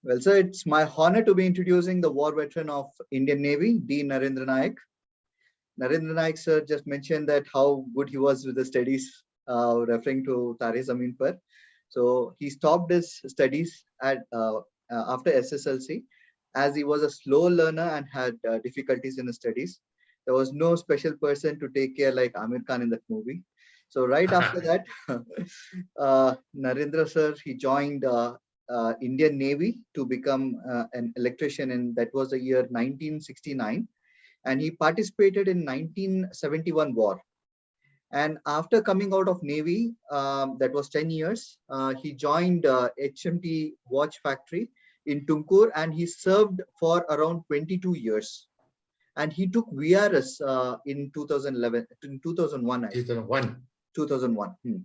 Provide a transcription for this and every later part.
Well, sir, it's my honor to be introducing the war veteran of Indian Navy, D. Narendra Nayak. Narendra Nayak, sir, just mentioned that how good he was with the studies, referring to Tare Zameen Par. So he stopped his studies at after SSLC, as he was a slow learner and had difficulties in his studies. There was no special person to take care like Amir Khan in that movie. So right after that, Narendra sir, he joined Indian Navy to become an electrician, and that was the year 1969, and he participated in 1971 war. And after coming out of Navy, that was 10 years, he joined HMT Watch Factory in Tumkur, and he served for around 22 years. And he took VRS in 2011, in 2001, 2001. 2001.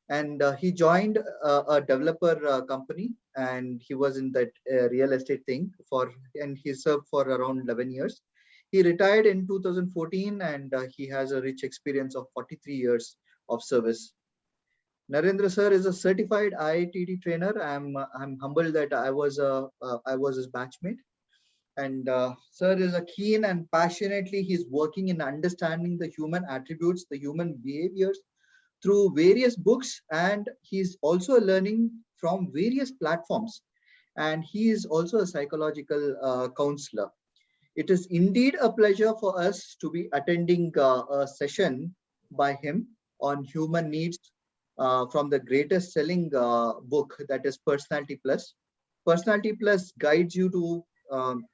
And he joined a developer company, and he was in that real estate thing and he served for around 11 years. He retired in 2014, and he has a rich experience of 43 years of service. Narendra sir is a certified IITD trainer. I'm humbled that I was his batchmate. And sir is a keen and passionately he's working in understanding the human attributes, the human behaviors through various books, and he's also learning from various platforms. And he is also a psychological counselor. It is indeed a pleasure for us to be attending a session by him on human needs from the greatest selling book, that is Personality Plus. Personality Plus guides you to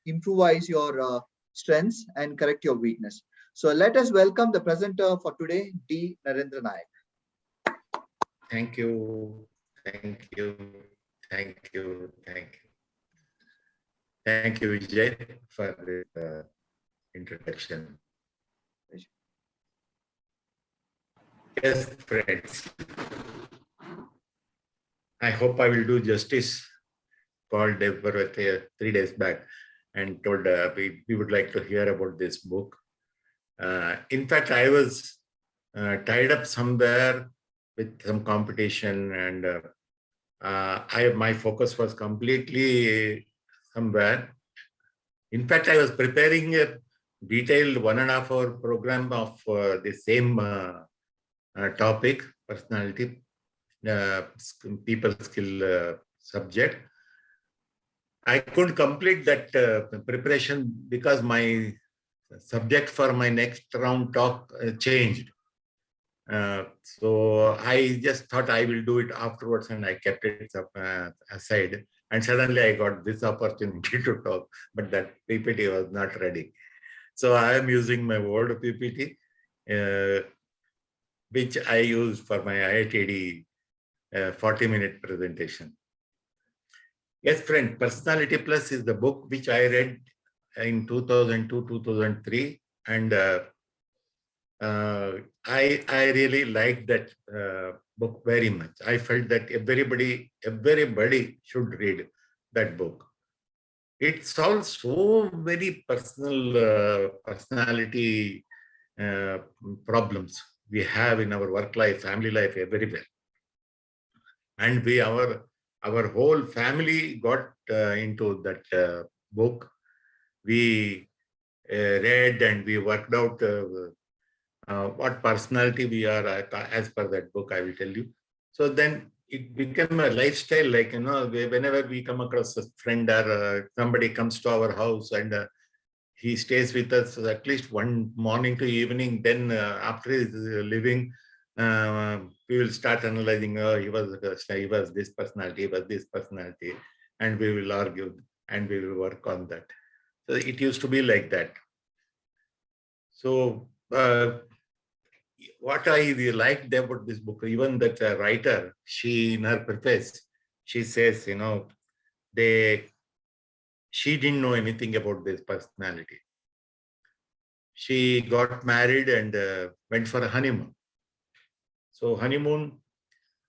improvise your strengths and correct your weakness. So let us welcome the presenter for today, D. Narendra Nayak. Thank you. Thank you. Thank you. Thank you. Thank you, Vijay, for the introduction. Yes, friends. I hope I will do justice. Called Deborah 3 days back and told we would like to hear about this book. In fact, I was tied up somewhere with some competition, and my focus was completely somewhere. In fact, I was preparing a detailed 1.5 hour program of the same topic, personality, people skill subject. I couldn't complete that preparation because my subject for my next round talk changed. So I just thought I will do it afterwards, and I kept it aside. And suddenly I got this opportunity to talk, but that PPT was not ready. So I am using my Word PPT, which I use for my IITD 40-minute presentation. Yes, friend, Personality Plus is the book which I read in 2002, 2003. And I really liked that book very much. I felt that everybody should read that book. It solves so many personality problems we have in our work life, family life, everywhere. And our whole family got into that book. We read and we worked out what personality we are as per that book, I will tell you. So then it became a lifestyle, like, whenever we come across a friend or somebody comes to our house and he stays with us at least one morning to evening, then after his leaving, we will start analyzing, he was this personality, he was this personality, and we will argue and we will work on that. So it used to be like that. So what I really liked about this book, even that writer, she in her preface, she says, she didn't know anything about this personality. She got married and went for a honeymoon. So honeymoon,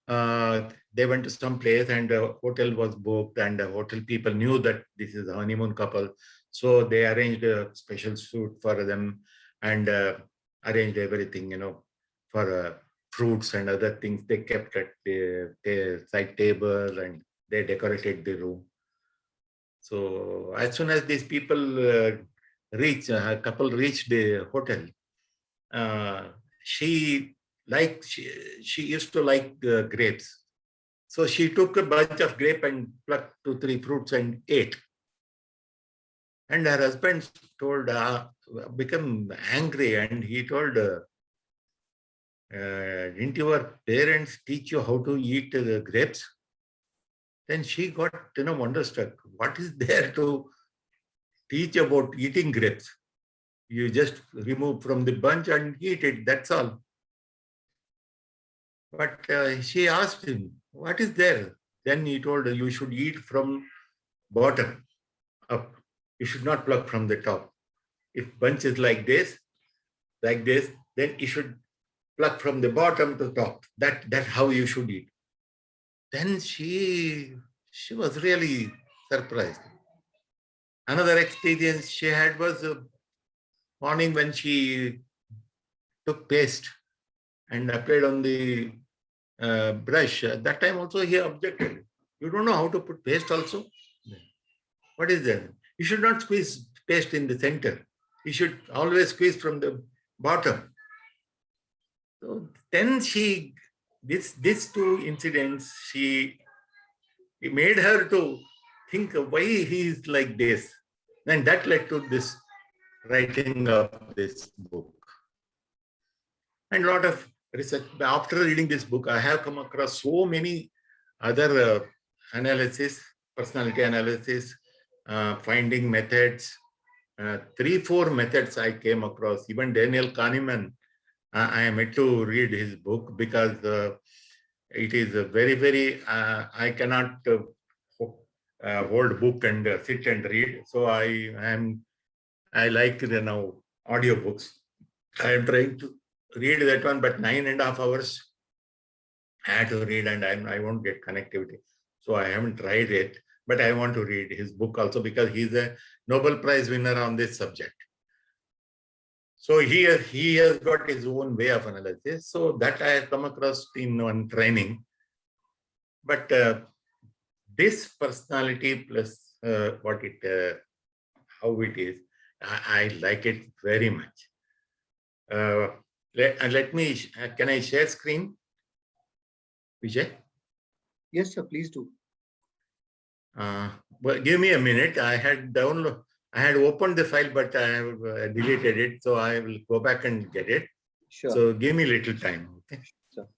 they went to some place and the hotel was booked, and the hotel people knew that this is a honeymoon couple. So they arranged a special suite for them and arranged everything, for fruits and other things. They kept at their side table and they decorated the room. So as soon as these people a couple reached the hotel, she used to like grapes. So she took a bunch of grape and plucked 2-3 fruits and ate. And her husband become angry, and he told, didn't your parents teach you how to eat grapes? Then she got, wonderstruck. What is there to teach about eating grapes? You just remove from the bunch and eat it, that's all. But she asked him, what is there? Then he told her, you should eat from bottom up. You should not pluck from the top. If bunch is like this, then you should pluck from the bottom to top. That's how you should eat. Then she was really surprised. Another experience she had was morning when she took paste and applied on the brush. At that time also he objected. You don't know how to put paste also? What is that? You should not squeeze paste in the center. You should always squeeze from the bottom. So then these two incidents, it made her to think why he is like this. And that led to this writing of this book. And a lot of research. After reading this book, I have come across so many other analysis, personality analysis, finding methods, 3-4 methods I came across. Even Daniel Kahneman, I am yet to read his book because it is a very, very, I cannot hold book and sit and read. So I like now audiobooks. I am trying to read that one, but 9.5 hours I had to read, and I won't get connectivity. So I haven't tried it, but I want to read his book also because he's a Nobel Prize winner on this subject. So he has got his own way of analysis. So that I have come across in one training. But this personality plus how it is, I like it very much. Let me, can I share screen, Vijay? Yes, sir, please do. But give me a minute. I had opened the file, but I have deleted it. So I will go back and get it. Sure. So give me a little time. Okay. Sure.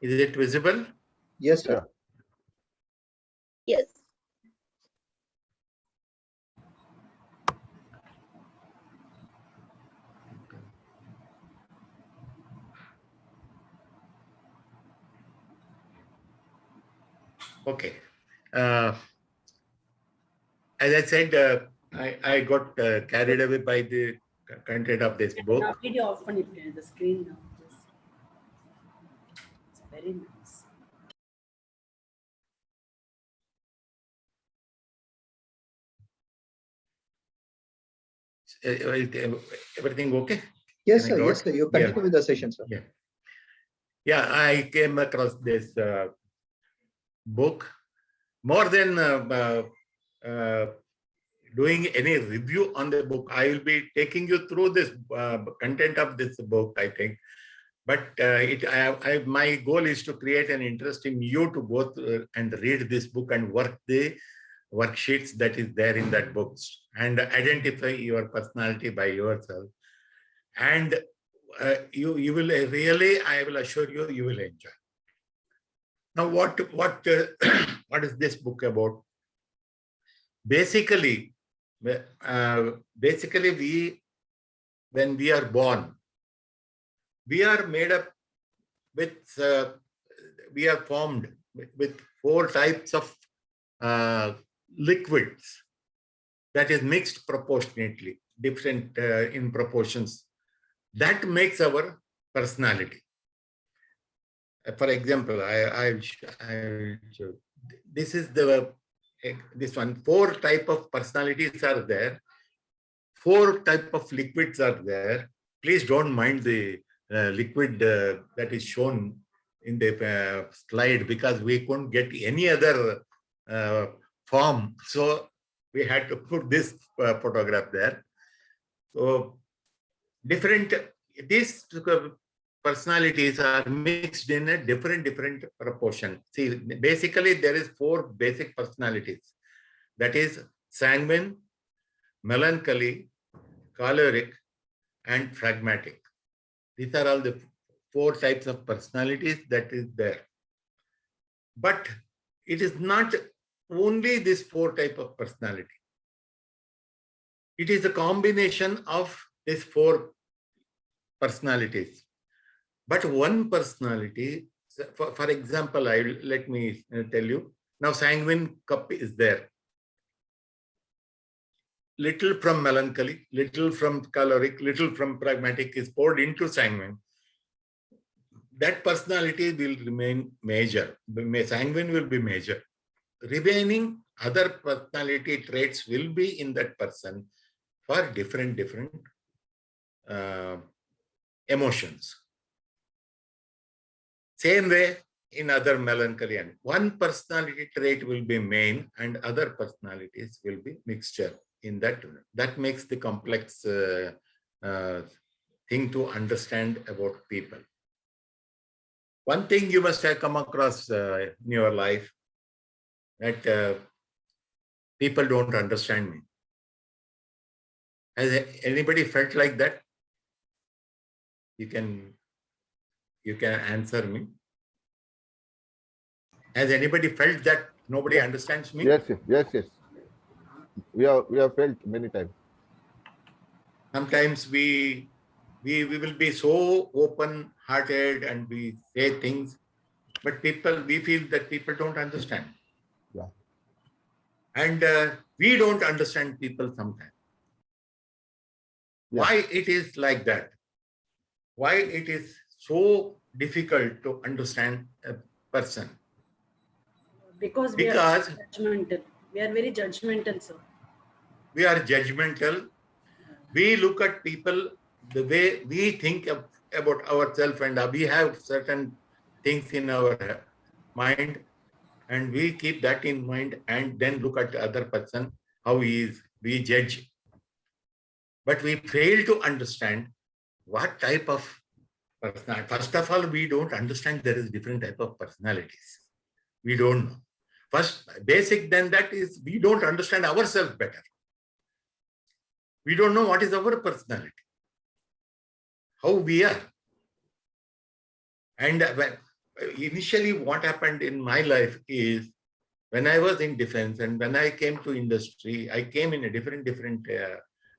Is it visible? Yes, sir. Yes. Okay. As I said, I got carried away by the content of this book. Now video off the screen now. It's very nice. Everything okay? Yes, sir. Yes, sir. You continue with the session, sir. Yeah, I came across this book. More than doing any review on the book, I will be taking you through this content of this book, I think. But my goal is to create an interest in you to go through and read this book and work the worksheets that is there in that book and identify your personality by yourself. And you will really, I will assure you, you will enjoy. Now, what is this book about? Basically, when we are born, we are made up with, we are formed with 4 types of liquids that is mixed proportionately, different in proportions. That makes our personality. For example, this is the this one, 4 type of personalities are there. 4 type of liquids are there. Please don't mind the liquid that is shown in the slide, because we couldn't get any other form. So we had to put this photograph there. So these personalities are mixed in a different proportion. See, basically there is 4 basic personalities. That is sanguine, melancholy, choleric, and phlegmatic. These are all the 4 types of personalities that is there. But it is not only this 4 type of personality. It is a combination of these 4 personalities. But one personality, for example, let me tell you. Now sanguine cup is there. Little from melancholy, little from choleric, little from phlegmatic is poured into sanguine. That personality will remain major. Sanguine will be major. Remaining other personality traits will be in that person for different emotions. Same way in other melancholy, and one personality trait will be main and other personalities will be mixture. In that makes the complex thing to understand about people. One thing you must have come across in your life, that people don't understand me. Has anybody felt like that? You can answer me. Has anybody felt that nobody understands me? Yes. We have felt many times. Sometimes we will be so open-hearted and we say things, but we feel that people don't understand. Yeah. And we don't understand people sometimes. Yeah. Why it is like that? Why it is so difficult to understand a person? Because we are judgmental. We are very judgmental, sir. We are judgmental. We look at people the way we think about ourselves, and we have certain things in our mind, and we keep that in mind and then look at the other person, how he is. We judge. But we fail to understand what type of personality. First of all, we don't understand there is different type of personalities. We don't know. First, basic than that is we don't understand ourselves better. We don't know what is our personality, how we are. And initially what happened in my life is, when I was in defense and when I came to industry, I came in a different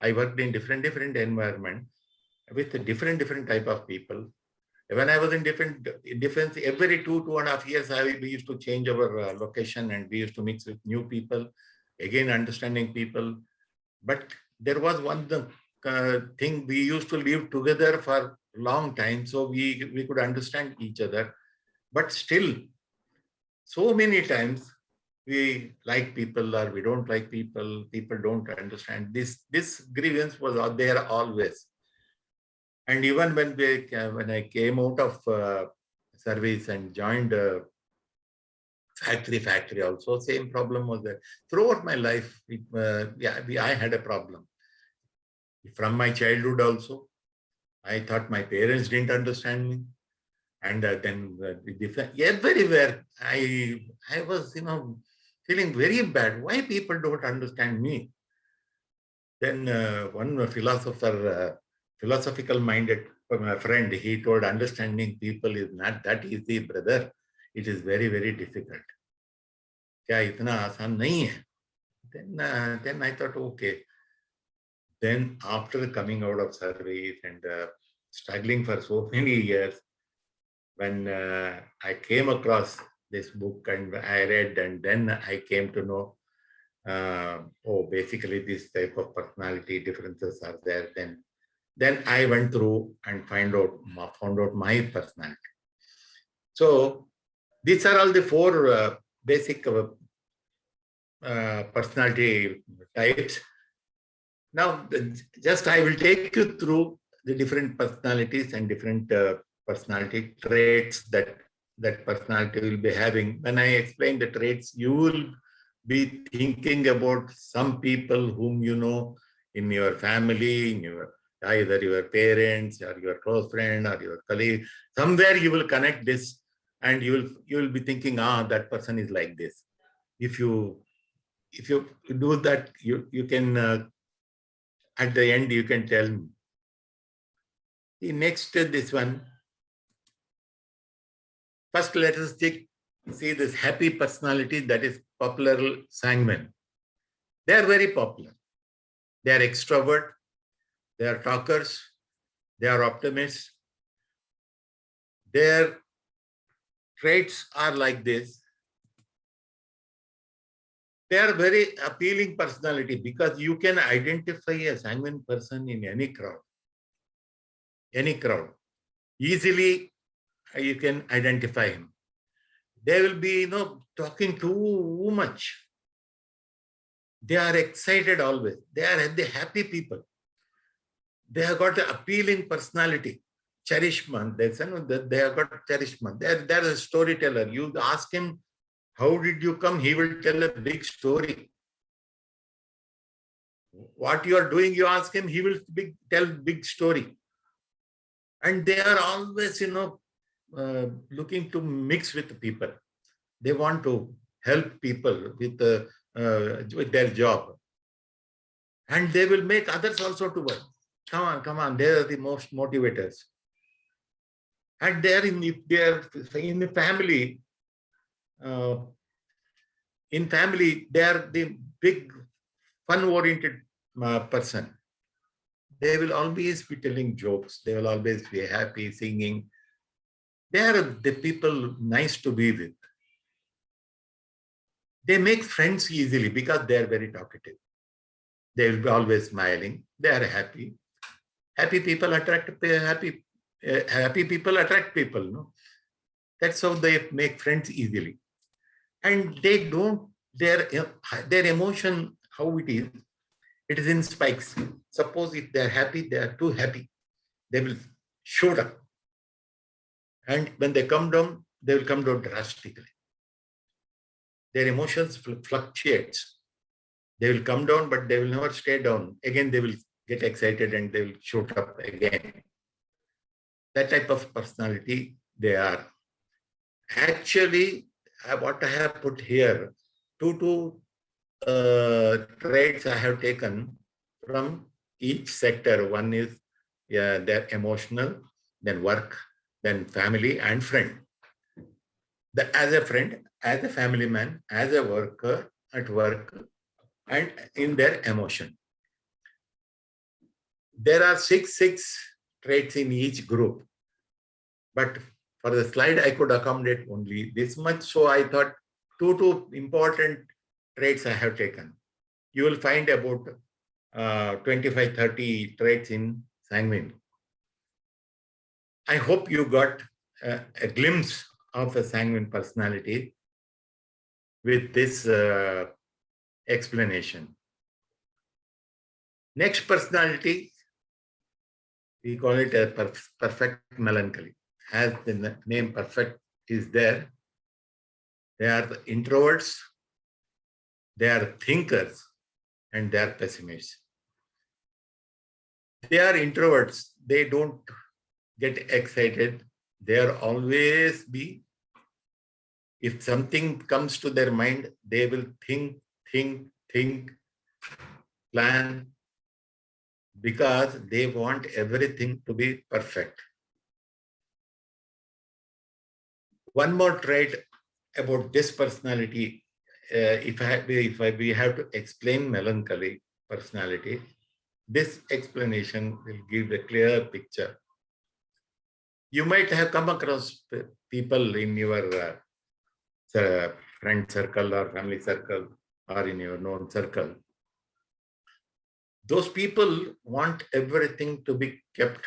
I worked in different environment with a different type of people. When I was in defense, every 2.5 years, we used to change our location and we used to mix with new people, again understanding people. But there was one thing, we used to live together for a long time, so we could understand each other. But still, so many times we like people or we don't like people. People don't understand. This grievance was out there always. And even when I came out of service and joined factory also, same problem was there. Throughout my life, I had a problem. From my childhood also, I thought my parents didn't understand me. And then everywhere, I was, feeling very bad. Why people don't understand me? Then one philosophical-minded friend, he told, understanding people is not that easy, brother. It is very difficult. Kya itna aasan nahi hai? Then I thought, okay. Then after coming out of service and struggling for so many years, when I came across this book and I read, and then I came to know, basically this type of personality differences are there. Then I went through and found out my personality. So these are all the 4 basic personality types. Now, just I will take you through the different personalities and different personality traits that personality will be having. When I explain the traits, you will be thinking about some people whom you know in your family, in your either your parents or your close friend or your colleague. Somewhere you will connect this, and you will be thinking, that person is like this. If you do that, you can at the end you can tell me. The next this one. First, let us see this happy personality, that is popular sanguine. They are very popular. They are extrovert. They are talkers. They are optimists. Their traits are like this. They are very appealing personality because you can identify a sanguine person in any crowd. Any crowd. Easily you can identify him. They will be, talking too much. They are excited always. They are the happy people. They have got an appealing personality. Cherishment. They have got cherishment. They're a storyteller. You ask him, how did you come? He will tell a big story. What you are doing, you ask him, he will tell big story. And they are always, looking to mix with people. They want to help people with their job. And they will make others also to work. Come on, they are the most motivators. And they are in the family. In family, they are the big fun-oriented person. They will always be telling jokes. They will always be happy, singing. They are the people nice to be with. They make friends easily because they are very talkative. They will be always smiling. They are happy. Happy people attract happy people attract people. No? That's how they make friends easily. And they don't, their emotion, how it is in spikes. Suppose if they are happy, they are too happy. They will shoot up. And when they come down, they will come down drastically. Their emotions fluctuate. They will come down, but they will never stay down. Again, they will get excited and they will shoot up again. That type of personality they are. Actually, what I have put here, two traits I have taken from each sector. One is their emotional, then work, then family and friend. As a friend, as a family man, as a worker at work, and in their emotion. There are six traits in each group. But for the slide, I could accommodate only this much. So I thought two important traits I have taken. You will find about 25-30 traits in sanguine. I hope you got a glimpse of a sanguine personality with this explanation. Next personality, we call it a perfect melancholy. As the name perfect is there, they are the introverts, they are thinkers, and they are pessimists. They are introverts. They don't get excited. They are always be, if something comes to their mind, they will think, plan, because they want everything to be perfect. One more trait about this personality, we have to explain melancholy personality, this explanation will give a clear picture. You might have come across people in your friend circle or family circle or in your known circle. Those people want everything to be kept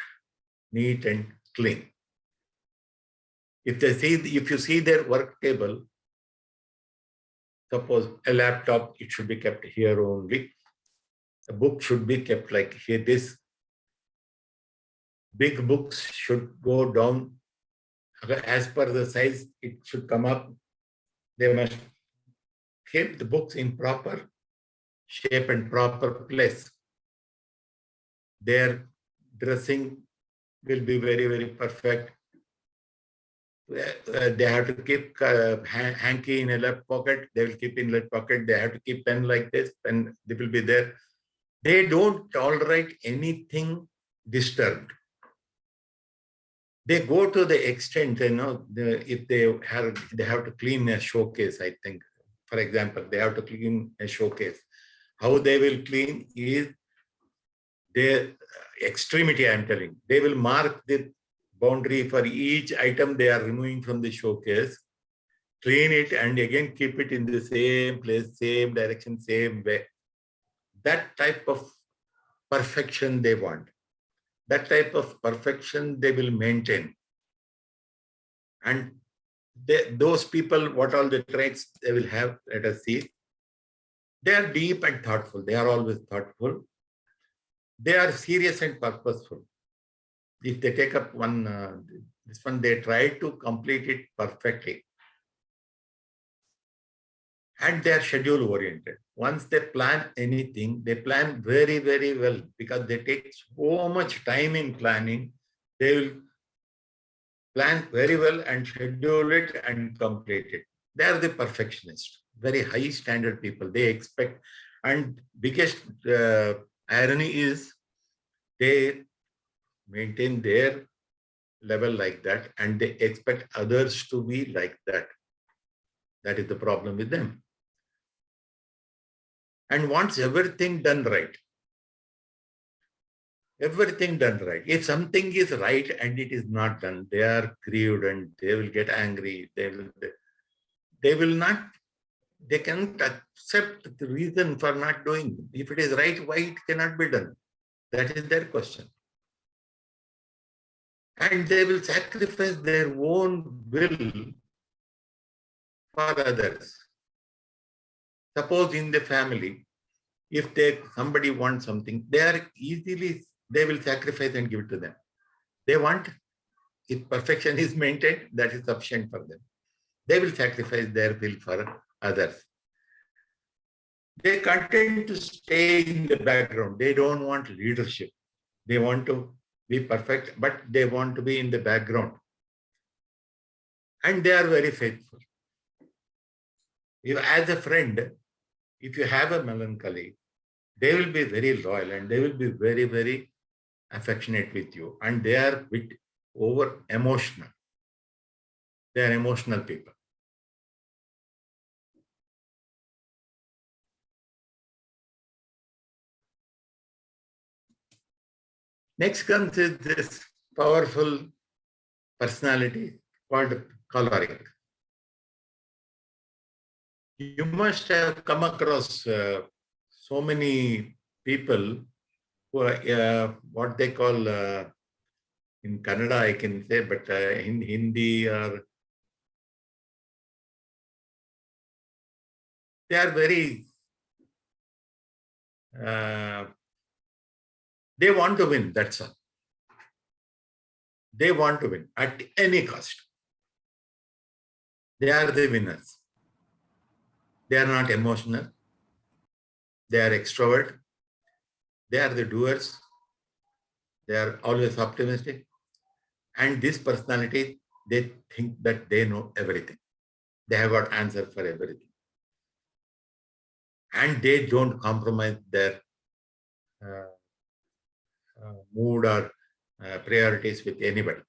neat and clean. If you see their work table, Suppose a laptop, it should be kept here only. A book should be kept like here. This big books should go down as per the size. It should come up. They must keep the books in proper shape and proper place. Their dressing will be very, very perfect. They have to keep hanky in a left pocket. They will keep in left pocket. They have to keep pen like this. Pen, they will be there. They don't tolerate anything disturbed. They go to the extent, if they have to clean a showcase, I think. For example, they have to clean a showcase. How they will clean is their extremity, I'm telling. They will mark the boundary for each item they are removing from the showcase, clean it, and again keep it in the same place, same direction, same way. That type of perfection they want. That type of perfection they will maintain. And those people, what all the traits they will have, let us see. They are deep and thoughtful. They are always thoughtful. They are serious and purposeful. If they take up this one, they try to complete it perfectly. And they are schedule oriented. Once they plan anything, they plan very, very well because they take so much time in planning. They will plan very well and schedule it and complete it. They are the perfectionists, very high standard people. They expect, and biggest irony is they maintain their level like that and they expect others to be like that. That is the problem with them. And wants everything done right. Everything done right. If something is right and it is not done, they are grieved and they will get angry. They cannot accept the reason for not doing. If it is right, why it cannot be done? That is their question. And they will sacrifice their own will for others. Suppose in the family, if somebody wants something, they will sacrifice and give it to them. They want, if perfection is maintained, that is sufficient for them. They will sacrifice their will for others. They continue to stay in the background. They don't want leadership. They want to be perfect, but they want to be in the background. And they are very faithful. As a friend, if you have a melancholy, they will be very loyal and they will be very, very affectionate with you. And they are a bit over emotional. They are emotional people. Next comes this powerful personality called choleric. You must have come across so many people who are what they call in Kannada, I can say, but in Hindi or they are very they want to win, that's all. They want to win at any cost. They are the winners. They are not emotional. They are extrovert. They are the doers. They are always optimistic. And this personality, they think that they know everything. They have got answer for everything. And they don't compromise their mood or priorities with anybody.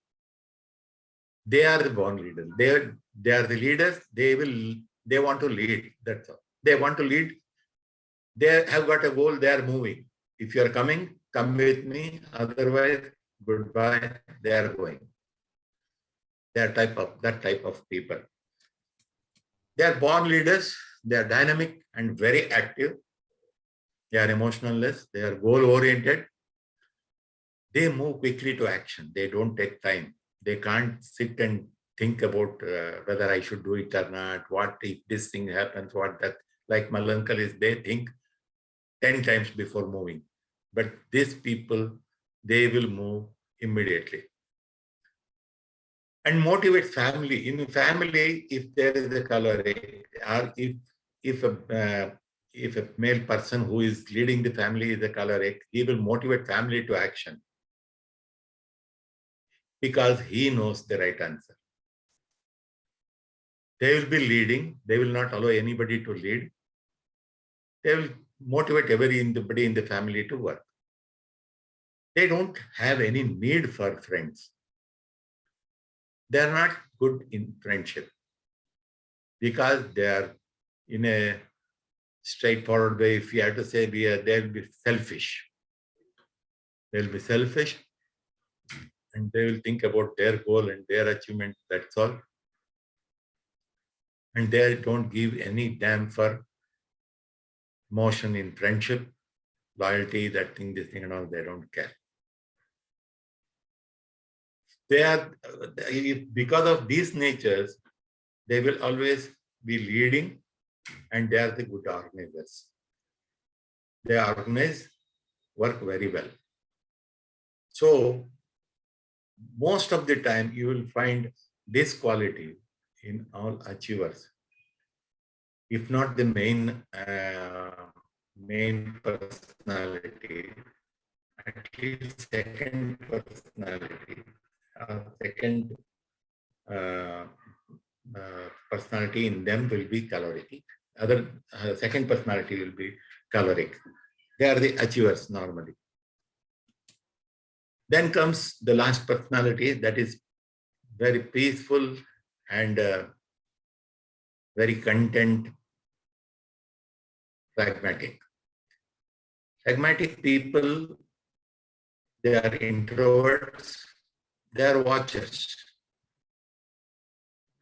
They are the born leaders. They are the leaders. They want to lead. That's all. They want to lead. They have got a goal. They are moving. If you are coming, come with me. Otherwise, goodbye. They are going. They are that type of people. They are born leaders. They are dynamic and very active. They are emotionless. They are goal-oriented. They move quickly to action. They don't take time. They can't sit and think about whether I should do it or not. What if this thing happens? What that? Like melancholies, they think 10 times before moving. But these people, they will move immediately. And motivate family. In family, if there is a choleric, or if a male person who is leading the family is a choleric, he will motivate family to action because he knows the right answer. They will be leading. They will not allow anybody to lead. They will motivate everybody in the family to work. They don't have any need for friends. They are not good in friendship because they are in a straightforward way. If you have to say, they'll be selfish. They'll be selfish and they will think about their goal and their achievement. That's all. And they don't give any damn for emotion in friendship, loyalty, that thing, this thing, and all. They don't care. They are, because of these natures, they will always be leading and they are the good organizers. They organize work very well. So most of the time you will find this quality in all achievers. If not the main personality, at least second personality, second personality in them will be choleric. Other second personality will be choleric. They are the achievers normally. Then comes the last personality that is very peaceful and very content, pragmatic. Pragmatic people, they are introverts, they are watchers,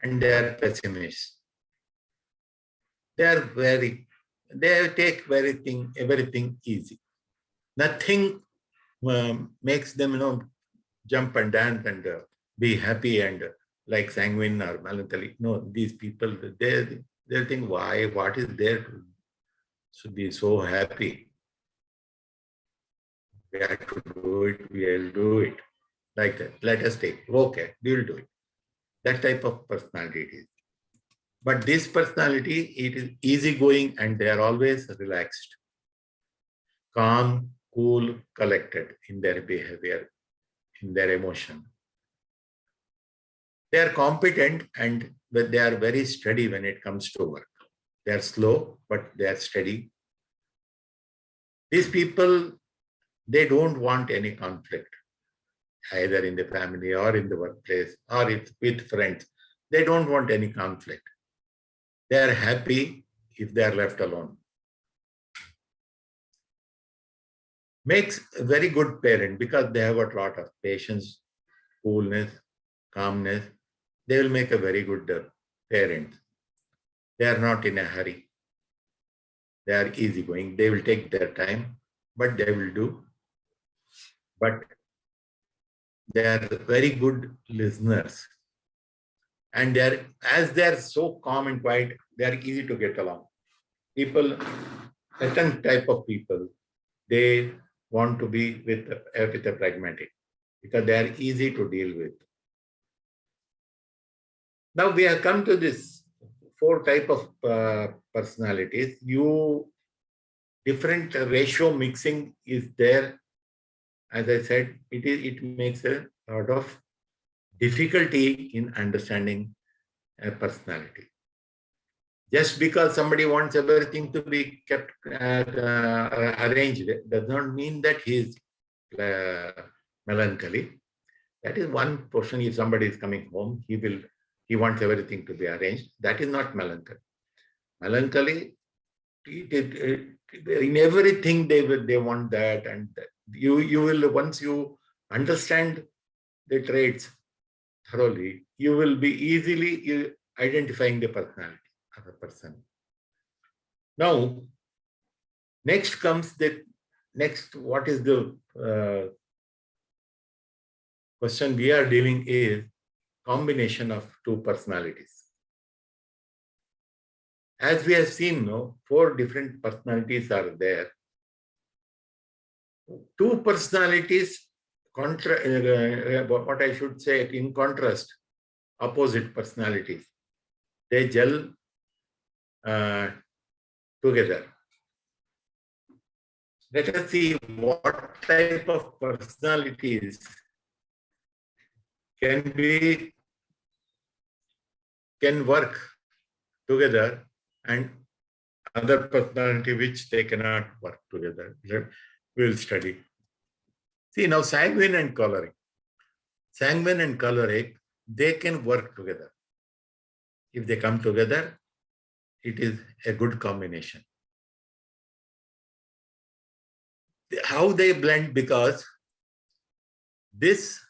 and they are pessimists. They take everything easy. Nothing makes them, jump and dance and be happy and like sanguine or melancholy. No, these people, they think, why? What is there to be so happy? We have to do it. We will do it. Like that. Let us take. Okay, we will do it. That type of personality it is. But this personality, it is easygoing and they are always relaxed, calm, cool, collected in their behavior, in their emotion. They are competent and they are very steady when it comes to work. They are slow, but they are steady. These people, they don't want any conflict, either in the family or in the workplace or with friends. They don't want any conflict. They are happy if they are left alone. Makes a very good parent because they have got a lot of patience, coolness, calmness. They will make a very good parent. They are not in a hurry. They are easygoing. They will take their time, but they will do. But they are very good listeners. And as they are so calm and quiet, they are easy to get along. People, certain type of people, they want to be with a pragmatic because they are easy to deal with. Now we have come to this 4 type of personalities. Different ratio mixing is there. As I said, it makes a lot of difficulty in understanding a personality. Just because somebody wants everything to be kept arranged does not mean that he is melancholy. That is one portion. If somebody is coming home, he wants everything to be arranged. That is not melancholy. Melancholy, in everything they want that, and you will, once you understand the traits thoroughly, you will be easily identifying the personality of a person. Now, what is the question we are dealing is combination of two personalities. As we have seen, no, 4 different personalities are there. 2 personalities, what I should say, in contrast, opposite personalities, they gel together. Let us see what type of personalities can work together and other personality which they cannot work together. We'll study. See now, sanguine and choleric. Sanguine and choleric, they can work together. If they come together, it is a good combination. How they blend? Because this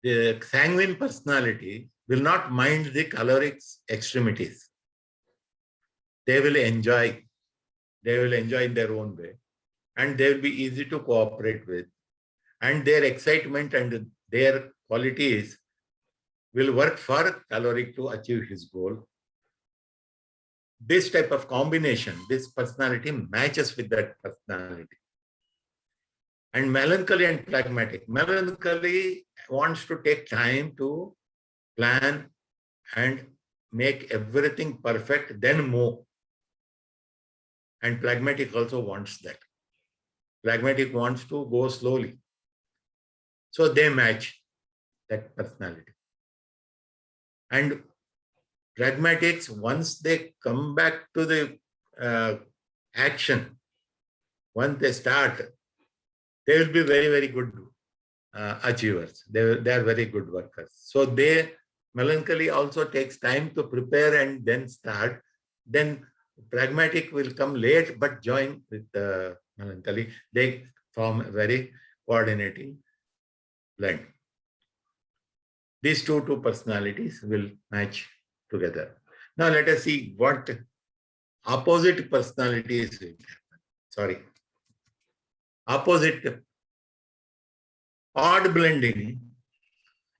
the sanguine personality will not mind the choleric's extremities. They will enjoy in their own way, and they will be easy to cooperate with, and their excitement and their qualities will work for choleric to achieve his goal. This type of combination, this personality matches with that personality. And melancholy and phlegmatic. Melancholy wants to take time to plan and make everything perfect, then move. And phlegmatic also wants that. Phlegmatic wants to go slowly. So they match that personality. And pragmatics, once they come back to the action, once they start, they will be very, very good achievers. They are very good workers. So melancholy also takes time to prepare and then start. Then pragmatic will come late but join with melancholy. They form a very coordinating blend. These two personalities will match together. Now let us see what opposite personalities will happen. Sorry. Opposite, odd blending,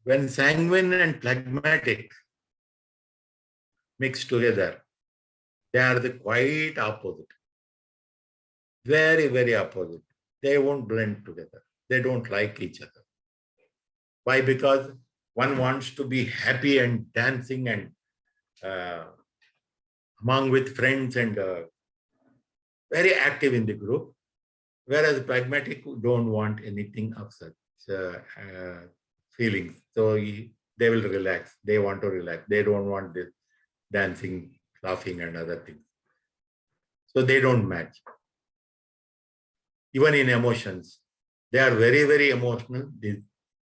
when sanguine and phlegmatic mix together, they are the quite opposite. Very, very opposite. They won't blend together. They don't like each other. Why? Because one wants to be happy and dancing and among with friends and very active in the group, whereas pragmatic don't want anything of such feelings. So they will relax. They want to relax. They don't want this dancing, laughing and other things. So they don't match. Even in emotions, they are very, very emotional.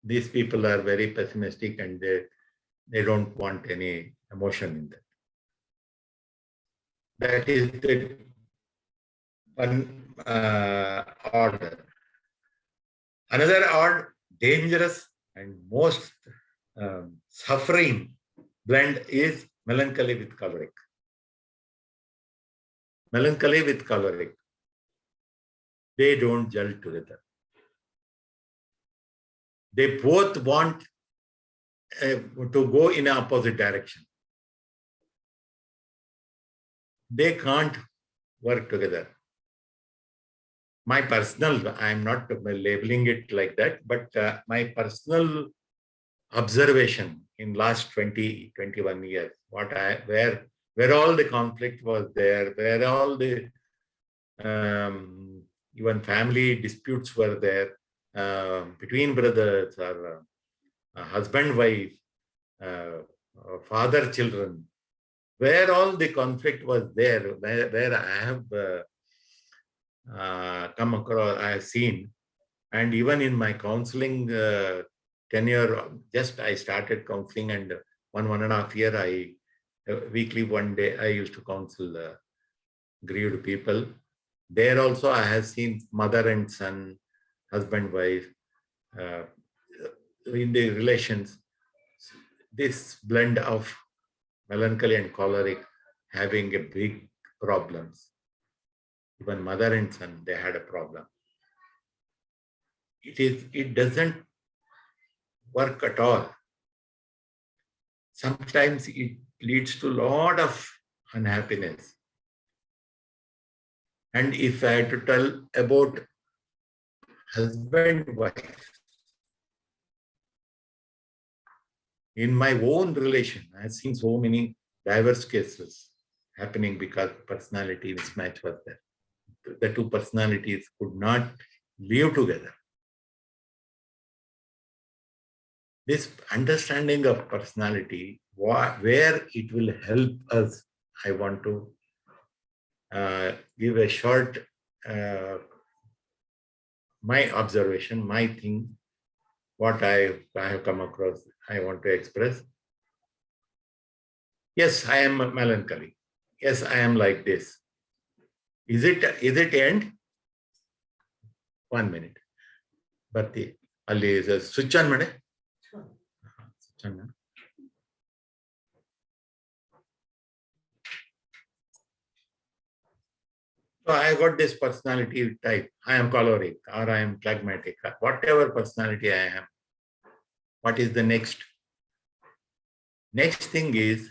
These people are very pessimistic and they don't want any emotion in that. That is the one order. Another odd, dangerous and most suffering blend is melancholy with choleric. Melancholy with choleric. They don't gel together. They both want to go in an opposite direction. They can't work together. My personal, I'm not labeling it like that, but my personal observation in last 20, 21 years, where all the conflict was there, where all the even family disputes were there between brothers or husband, wife, father, children, where all the conflict was there, where I have come across, I have seen, and even in my counseling tenure, just I started counseling, and 1.5 years, weekly one day, I used to counsel grieved people. There also I have seen mother and son, husband, wife, in the relations, this blend of melancholy and choleric having a big problems. Even mother and son, they had a problem. It doesn't work at all. Sometimes it leads to a lot of unhappiness. And if I had to tell about husband, wife, in my own relation, I've seen so many diverse cases happening because personality mismatch was there. The two personalities could not live together. This understanding of personality, where it will help us, I want to give a short, my observation, my thing, what I have come across, I want to express. Yes, I am melancholy. Yes, I am like this. Is it end? 1 minute. Bharti, ಅಲ್ಲಿ switch on ಮಾಡಿ. Switch on. So I got this personality type. I am choleric or I am phlegmatic, whatever personality I am. What is the next? Next thing is,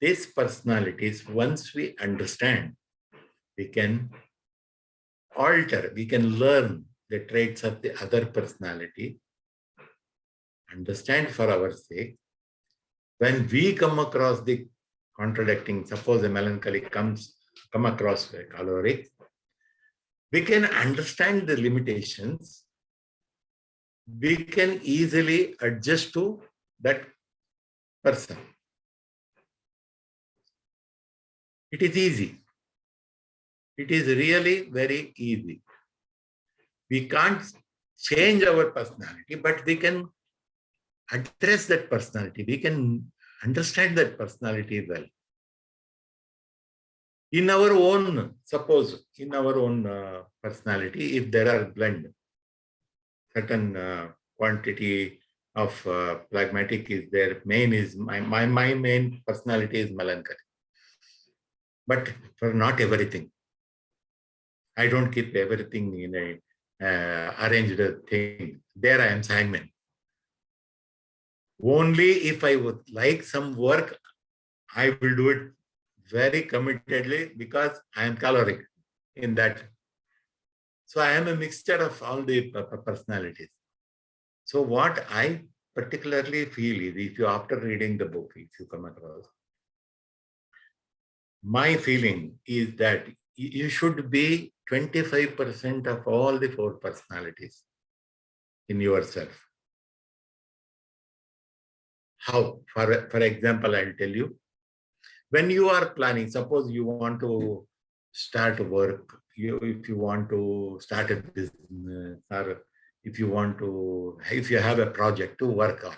these personalities, once we understand, we can alter, we can learn the traits of the other personality, understand for our sake. When we come across the contradicting, suppose a melancholy come across a choleric, we can understand the limitations. We can easily adjust to that person. It is easy. It is really very easy. We can't change our personality, but we can address that personality. We can understand that personality well. In our own, suppose in our own personality, if there are blend, certain quantity of phlegmatic is there, main is, my main personality is melancholy. But for not everything. I don't keep everything in a arranged thing. There I am sanguine. Only if I would like some work, I will do it very committedly because I am choleric in that. So I am a mixture of all the personalities. So what I particularly feel is, if you, after reading the book, if you come across, my feeling is that you should be 25% of all the 4 personalities in yourself. How? For example, I'll tell you. When you are planning, suppose you want to start work, if you want to start a business, or if you have a project to work on.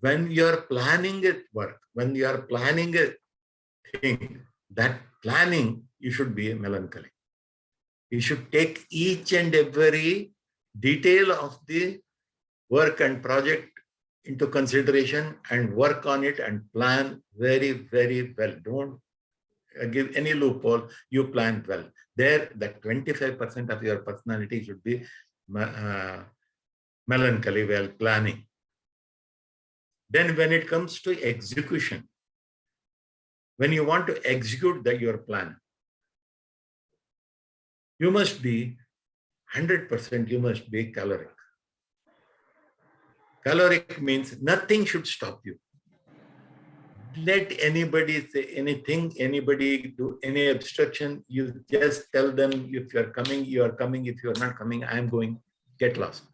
When you are planning at work, when you are planning a thing, that planning, you should be melancholy. You should take each and every detail of the work and project into consideration and work on it and plan very, very well. Don't give any loophole, you plan well. There, that 25% of your personality should be melancholy while planning. Then when it comes to execution, when you want to execute your plan, you must be 100%, you must be choleric. Choleric means nothing should stop you. Let anybody say anything, anybody do any obstruction, you just tell them, if you are coming, you are coming. If you are not coming, I am going. Get lost.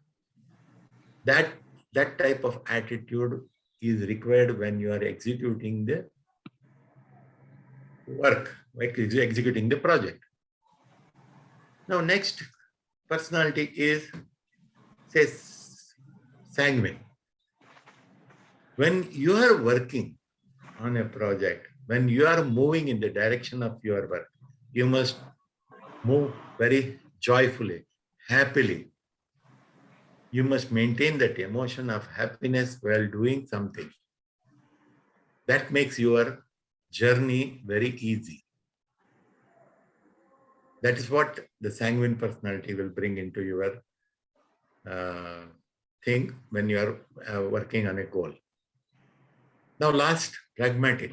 That type of attitude is required when you are executing the work, like executing the project. Now, next personality is, say, sanguine. When you are working on a project, when you are moving in the direction of your work, you must move very joyfully, happily. You must maintain that emotion of happiness while doing something. That makes your journey very easy. That is what the sanguine personality will bring into your thing when you are working on a goal. Now, last, pragmatic.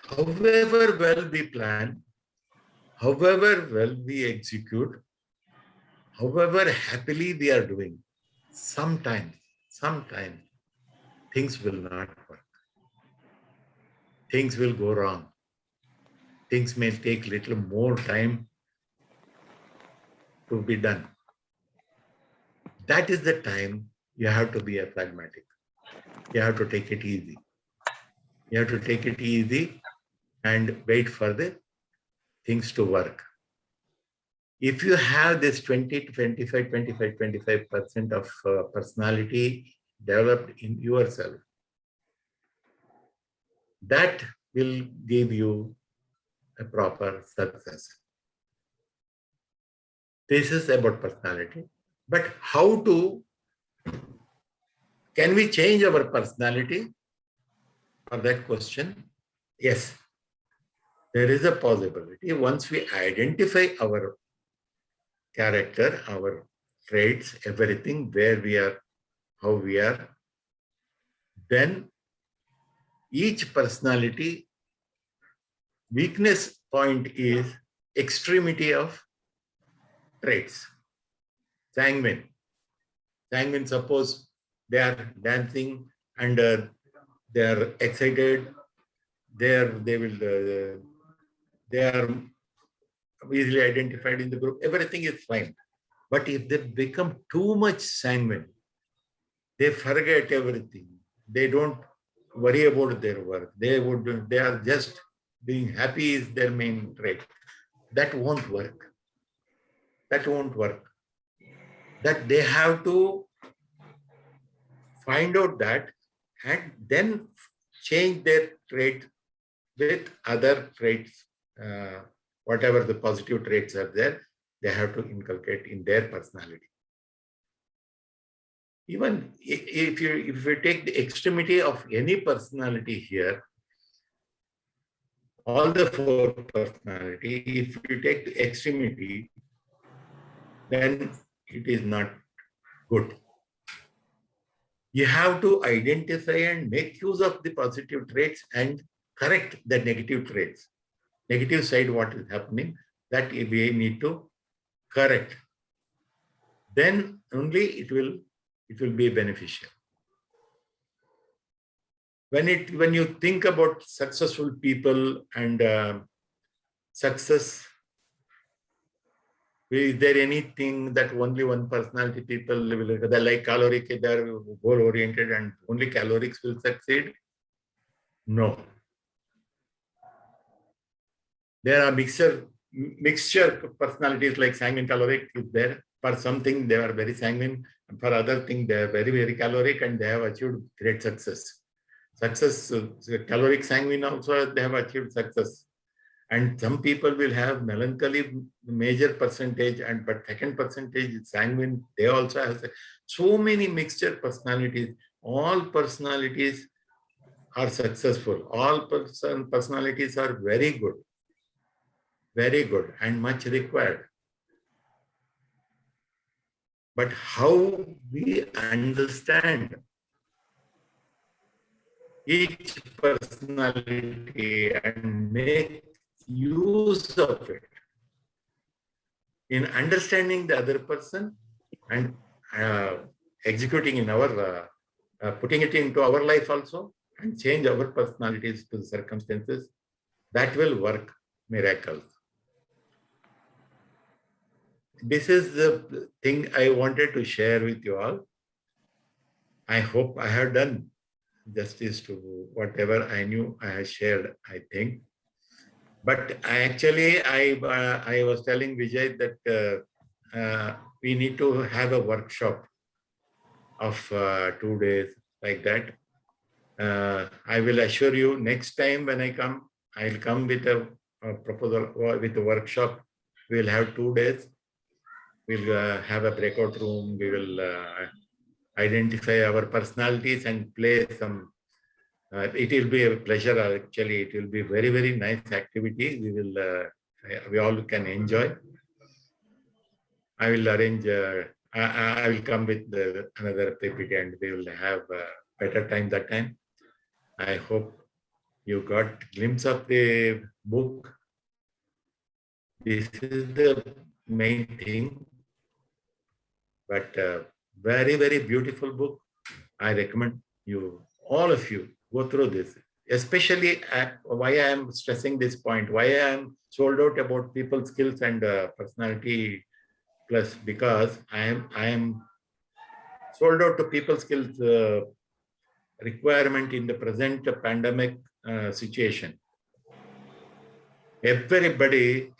However well we plan, however well we execute, however happily we are doing, sometimes things will not work. Things will go wrong. Things may take little more time to be done. That is the time you have to be a pragmatic. You have to take it easy. You have to take it easy and wait for the things to work. If you have this 20 to 25% of personality developed in yourself, that will give you a proper success. This is about personality. But can we change our personality? For that question, yes, there is a possibility. Once we identify our character, our traits, everything, where we are, how we are, then each personality weakness point is extremity of traits. Sanguine, suppose they are dancing and they are excited, they are easily identified in the group, everything is fine. But if they become too much sanguine, they forget everything. They don't worry about their work. They are just being happy is their main trait. That won't work. That won't work. That they have to find out that and then change their trait with other traits, whatever the positive traits are there, they have to inculcate in their personality. Even if you take the extremity of any personality here, all the four personality, if you take the extremity, then it is not good. You have to identify and make use of the positive traits and correct the negative traits. Negative side, what is happening, that we need to correct. Then only it will be beneficial. When you think about successful people and success, is there anything that only one personality people will, they're like caloric, they're goal oriented and only calorics will succeed? No. There are mixture personalities like sanguine caloric is there. For something they are very sanguine, and for other thing they are very, very caloric and they have achieved great success. Caloric sanguine also they have achieved success. And some people will have melancholy major percentage, but second percentage is sanguine. They also have so many mixture personalities. All personalities are successful. All personalities are very good and much required. But how we understand each personality and make use of it in understanding the other person and executing in our, putting it into our life also and change our personalities to the circumstances, that will work miracles. This is the thing I wanted to share with you all. I hope I have done justice to whatever I knew I have shared, I think. But I was telling Vijay that we need to have a workshop of 2 days like that. I will assure you next time when I come, I'll come with a proposal with a workshop. We'll have 2 days. We'll have a breakout room. We will identify our personalities and play some. It will be a pleasure. Actually, it will be very, very nice activity. We all can enjoy. I will arrange. I will come with another PPT and we will have a better time that time. I hope you got glimpse of the book. This is the main thing, but very, very beautiful book. I recommend you, all of you, go through this. Especially why I am stressing this point, why I am sold out about people skills and personality plus, because I am sold out to people skills requirement in the present pandemic situation. Everybody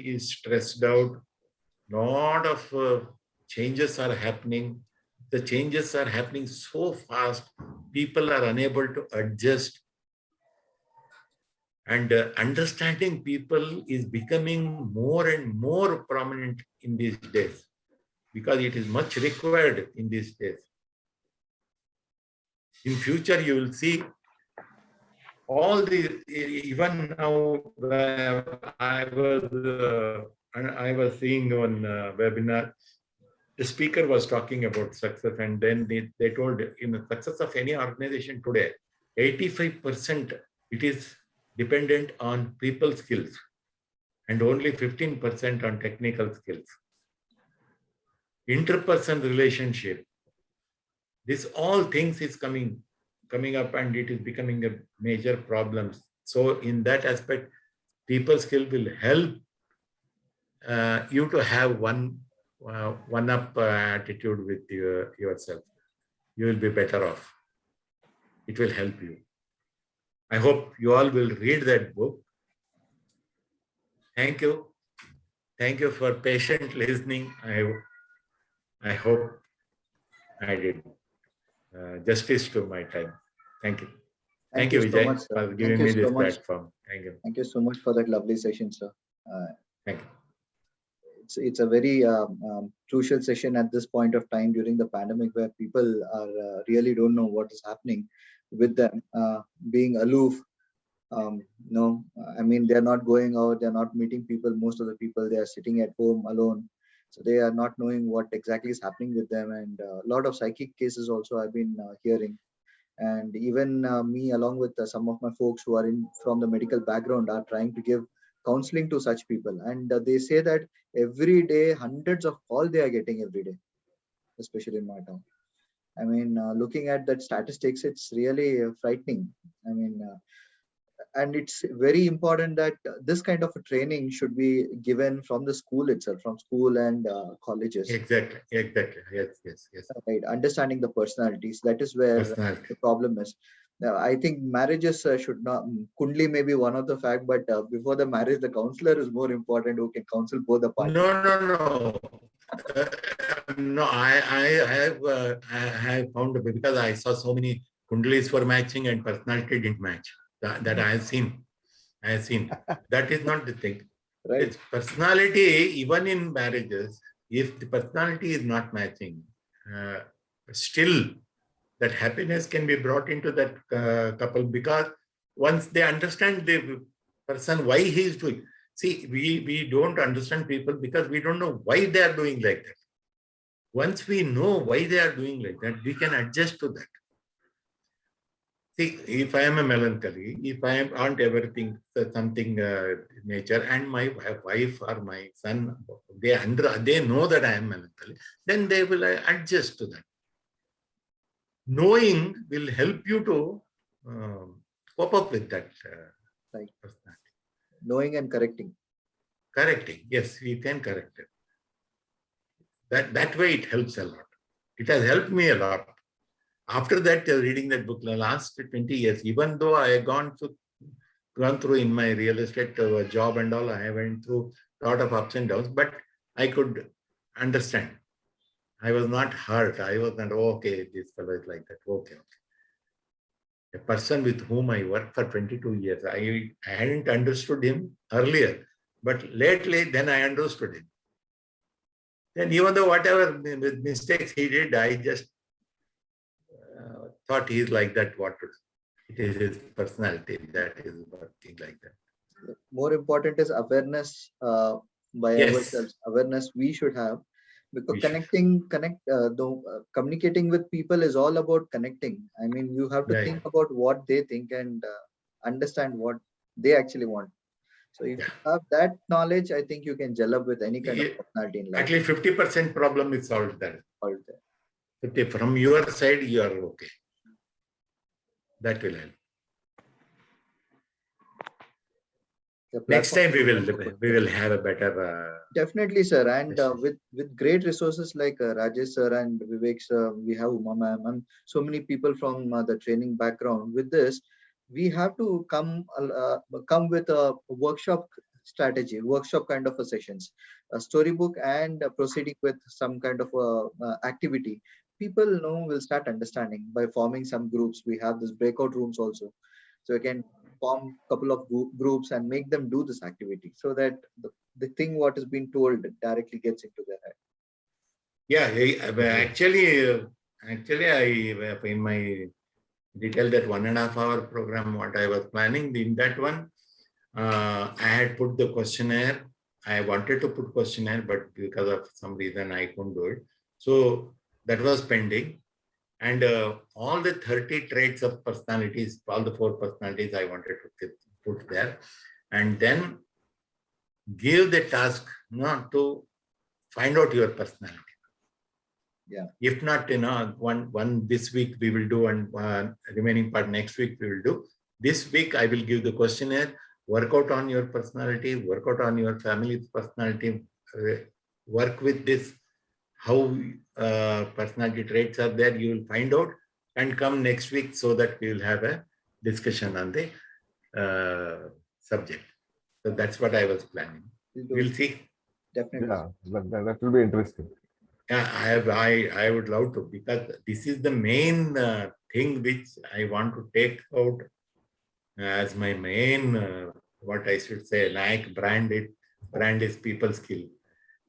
is stressed out. Lot of changes are happening. The changes are happening so fast. People are unable to adjust. And understanding people is becoming more and more prominent in these days, because it is much required in these days. In future, you will see all the, even now, I was seeing on webinar, the speaker was talking about success, and then they told in the success of any organization today, 85% it is dependent on people skills and only 15% on technical skills. Interpersonal relationship, this all things is coming up, and it is becoming a major problem. So in that aspect, people skill will help you to have one-up attitude with yourself. You will be better off. It will help you. I hope you all will read that book. Thank you. Thank you for patient listening. I hope I did justice to my time. Thank you. Thank you, Vijay, so much, for giving me this platform. Thank you. Thank you so much for that lovely session, sir. Thank you. It's a very crucial session at this point of time during the pandemic, where people are really don't know what is happening with them, being aloof. No, I mean, they're not going out, they're not meeting people. Most of the people, they are sitting at home alone. So they are not knowing what exactly is happening with them. And a lot of psychic cases also I've been hearing. And even me, along with some of my folks who are from the medical background, are trying to give counseling to such people. And they say that every day, hundreds of calls they are getting every day, especially in my town. I mean, looking at that statistics, it's really frightening. I mean, and it's very important that this kind of a training should be given from the school itself, from school and colleges. Exactly. Yes. Right, understanding the personalities. That is where the problem is. Now, I think marriages should not. Kundli may be one of the fact, but before the marriage, the counselor is more important, who can counsel both the parties. No. No, I have found, because I saw so many kundlis were matching and personality didn't match. That I have seen. That is not the thing. Right. It's personality, even in marriages, if the personality is not matching, still that happiness can be brought into that couple, because once they understand the person, why he is doing. See, we don't understand people because we don't know why they are doing like that. Once we know why they are doing like that, we can adjust to that. See, if I am a melancholy, if I want everything, something nature, and my wife or my son, they know that I am melancholy, then they will adjust to that. Knowing will help you to cope up with that right. personality. Knowing and correcting. Correcting, yes, we can correct it. That way it helps a lot. It has helped me a lot. After that, reading that book, the last 20 years, even though I had gone through in my real estate job and all, I went through a lot of ups and downs, but I could understand. I was not hurt. I was not, okay, this fellow is like that. Okay. A person with whom I worked for 22 years, I hadn't understood him earlier, but lately, then I understood him. Then even though whatever mistakes he did, I just thought he's like that. It is his personality that is working like that. More important is awareness by ourselves. Awareness we should have, Because We should- communicating with people is all about connecting. I mean, you have to Yeah, think about what they think and understand what they actually want. So if you have that knowledge, I think you can gel up with any kind of Yeah. personality in At life. least 50% problem is solved there. All there. 50 from your side, you are okay. That will help. The Next platform time is we open for will questions. have a better. Definitely, sir. And Yes. with great resources like Rajesh sir and Vivek sir, we have Uma ma'am and so many people from the training background. With this, we have to come with a workshop strategy, workshop kind of a sessions, a storybook, and proceeding with some kind of activity. People will start understanding by forming some groups. We have this breakout rooms also, so you can form couple of groups and make them do this activity so that the thing what is being told directly gets into their head. Yeah, actually, I in my detail that 1.5 hour program what I was planning. In that one, I had put the questionnaire. I wanted to put questionnaire, but because of some reason I couldn't do it. So that was pending. And all the 30 traits of personalities, all the 4 personalities I wanted to put there. And then give the task to find out your personality. Yeah. If not, one this week we will do, and remaining part next week we will do. This week I will give the questionnaire, work out on your personality, work out on your family's personality, work with this, how personality traits are there, you will find out, and come next week so that we will have a discussion on the subject. So that's what I was planning. We'll see. Definitely. Yeah, that will be interesting. Yeah, I would love to, because this is the main thing which I want to take out as my main, what I should say, like brand is people skill.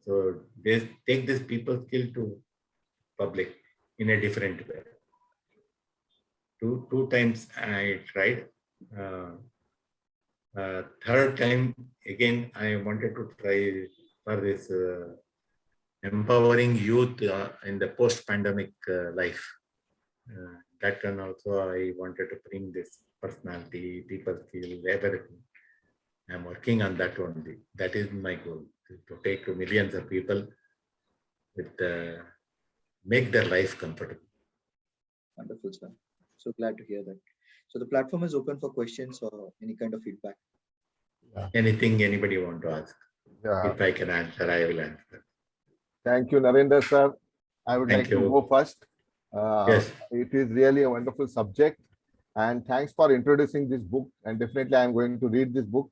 So take this people skill to public in a different way. Two times I tried. Third time again I wanted to try for this empowering youth in the post-pandemic life. That one also I wanted to bring this personality, people skill, everything. I'm working on that only. That is my goal, to take to millions of people with make their life comfortable. Wonderful, sir. So glad to hear that. So the platform is open for questions or any kind of feedback. Anything anybody want to ask. Yeah. If I can answer, I will answer. Thank you, Narendra sir. I would Thank like to you. go first. Yes. It is really a wonderful subject. And thanks for introducing this book. And definitely I'm going to read this book.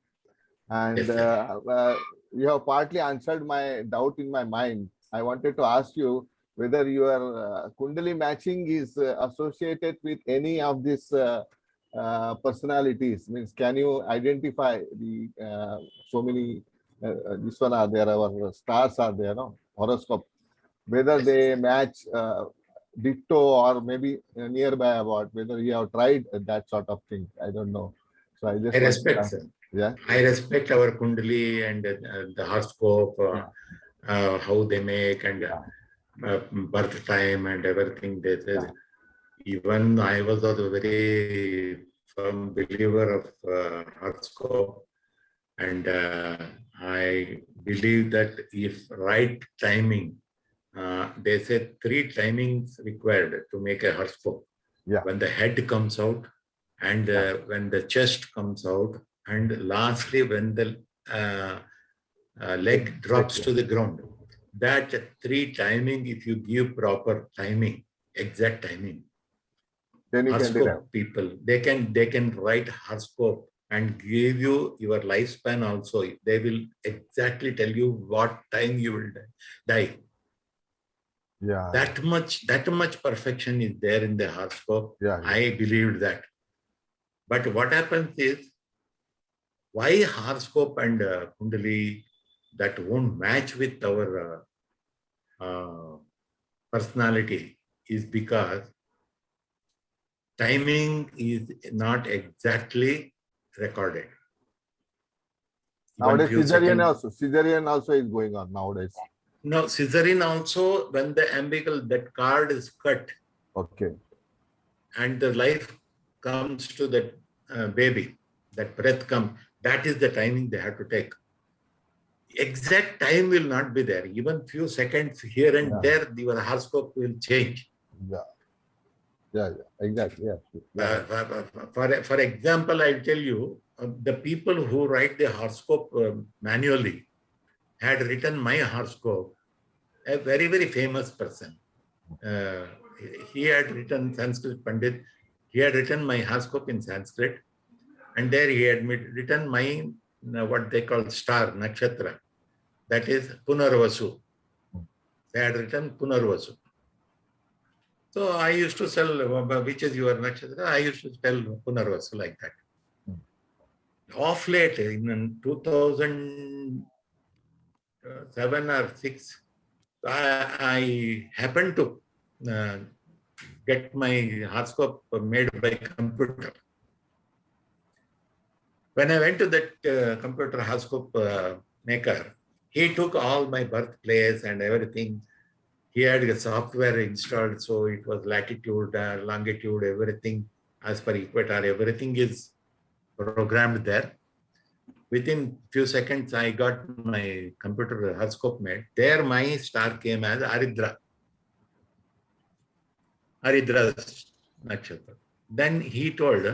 And Yes, you have partly answered my doubt in my mind. I wanted to ask you whether your Kundali matching is associated with any of these personalities. Means, can you identify the so many, this one are there, our stars are there, no? Horoscope, whether they match ditto or maybe nearby about, whether you have tried that sort of thing. I don't know. So I just I respect, sir. Yeah. I respect our Kundali and the horoscope, how they make, and birth time and everything. They say. Even I was also very firm believer of horoscope, and I believe that if right timing, they say 3 timings required to make a horoscope. Yeah. When the head comes out, and when the chest comes out, and lastly when the leg drops to the ground. That 3 timing, if you give proper timing, exact timing, then you can horoscope people, they can write horoscope and give you your lifespan also. They will exactly tell you what time you will die. Yeah. That much perfection is there in the horoscope. Yeah. I believed that. But what happens is, why horoscope and Kundali that won't match with our personality is because timing is not exactly recorded. Nowadays, cesarean also is going on nowadays. No, cesarean also, when the umbilical, that cord is cut Okay. and the life comes to that baby, that breath comes, that is the timing they have to take. Exact time will not be there. Even few seconds here and Yeah. there, your horoscope will change. Yeah. Yeah. Exactly. Yeah. For example, I'll tell you, the people who write the horoscope manually had written my horoscope, a very, very famous person. He had written Sanskrit Pandit. He had written my horoscope in Sanskrit. And there he had written my, what they call star, nakshatra. That is Punarvasu. They had written Punarvasu. So I used to sell, which is your nakshatra? I used to tell Punarvasu like that. Off late, in 2007 or 6, I happened to get my horoscope made by computer. When I went to that computer horoscope maker, he took all my birthplace and everything. He had a software installed, so it was latitude, longitude, everything as per equator, everything is programmed there. Within few seconds, I got my computer horoscope made. There, my star came as Aridra. Aridra nakshatra. Then he told,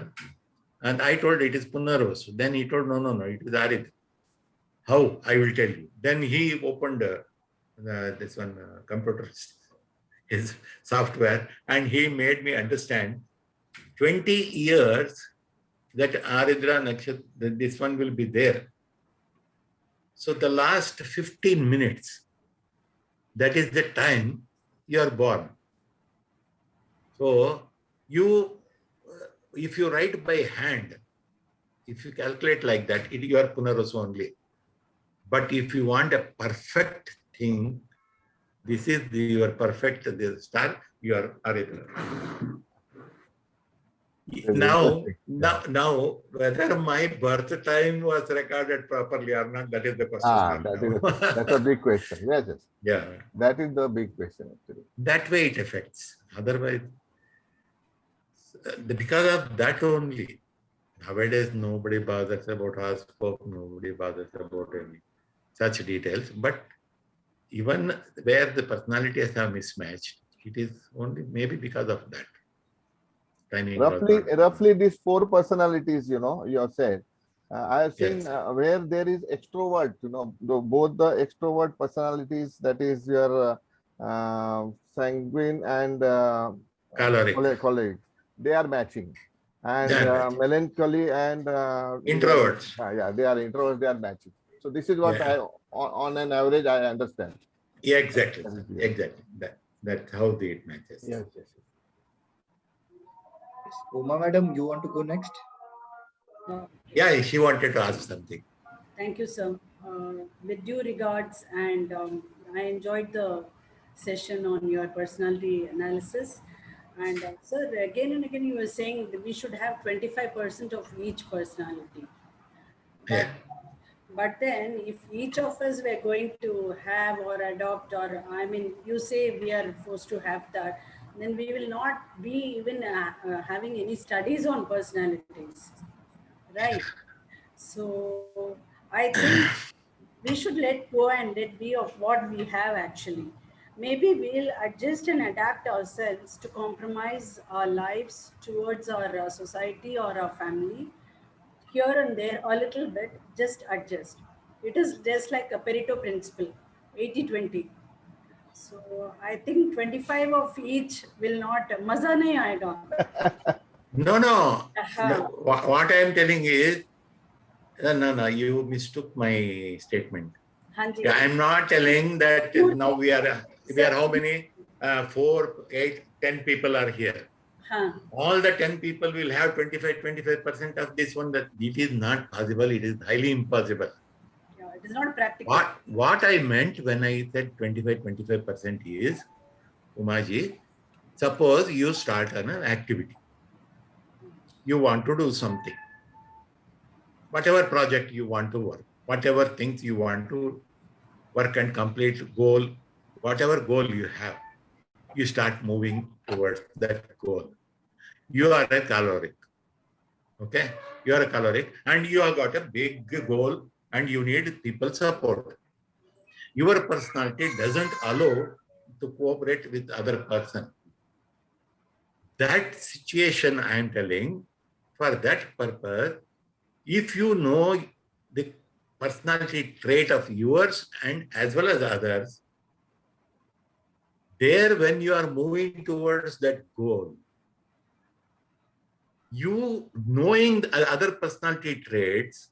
and I told it is Punarvasu. Then he told, no, it is Aridra. How? I will tell you. Then he opened this one computer, his software, and he made me understand 20 years that Aridra nakshatra, this one will be there. So the last 15 minutes, that is the time you are born. So you, if you write by hand, if you calculate like that, you are Punarvasu only. But if you want a perfect thing, this is your perfect star, you are Aridra. Now, whether my birth time was recorded properly or not, that is the question. That's a big question. Yes. Yeah. That is the big question, actually. That way it affects. Otherwise, because of that only, nowadays nobody bothers about horoscope, nobody bothers about any such details. But even where the personalities are mismatched, it is only maybe because of that. Roughly these 4 personalities, you have said. I have seen where there is extrovert, both the extrovert personalities, that is your sanguine and choleric, they are matching. And melancholy and introverts. They are introverts, they are matching. So this is what on an average, I understand. Yeah, exactly. That's how it matches. Yes. Uma madam, you want to go next? Yeah, she wanted to ask something. Thank you, sir. With due regards, and I enjoyed the session on your personality analysis. And sir, again and again, you were saying that we should have 25% of each personality. But then, if each of us were going to have or adopt, or I mean, you say we are forced to have that, then we will not be even having any studies on personalities, right? So I think we should let go and let be of what we have actually. Maybe we'll adjust and adapt ourselves to compromise our lives towards our society or our family. Here and there, a little bit, just adjust. It is just like a Pareto principle, 80-20. So I think 25 of each will not, maza nahi aayega. No. What I am telling is, no, you mistook my statement. I am not telling that now we are how many? 4, 8, 10 people are here. All the 10 people will have 25% of this one. That it is not possible. It is highly impossible. Yeah, it is not practical. What I meant when I said 25% is, Umaji, suppose you start an activity. You want to do something. Whatever project you want to work, whatever things you want to work and complete, goal, whatever goal you have, you start moving towards that goal. You are a caloric. Okay? You are a caloric and you have got a big goal and you need people support. Your personality doesn't allow to cooperate with other person. That situation I am telling, for that purpose, if you know the personality trait of yours and as well as others, there when you are moving towards that goal, you knowing the other personality traits,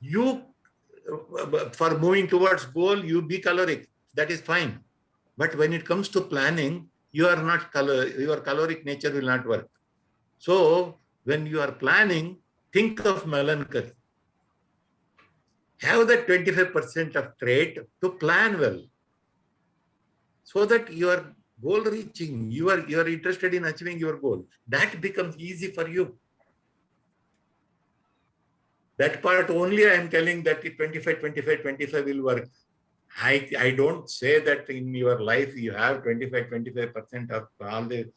you for moving towards goal, you be caloric. That is fine. But when it comes to planning, you are not your caloric nature will not work. So when you are planning, think of melancholy. Have that 25% of trait to plan well, so that you are goal reaching, you are interested in achieving your goal. That becomes easy for you. That part only I am telling that 25 will work. I don't say that in your life you have 25% of all the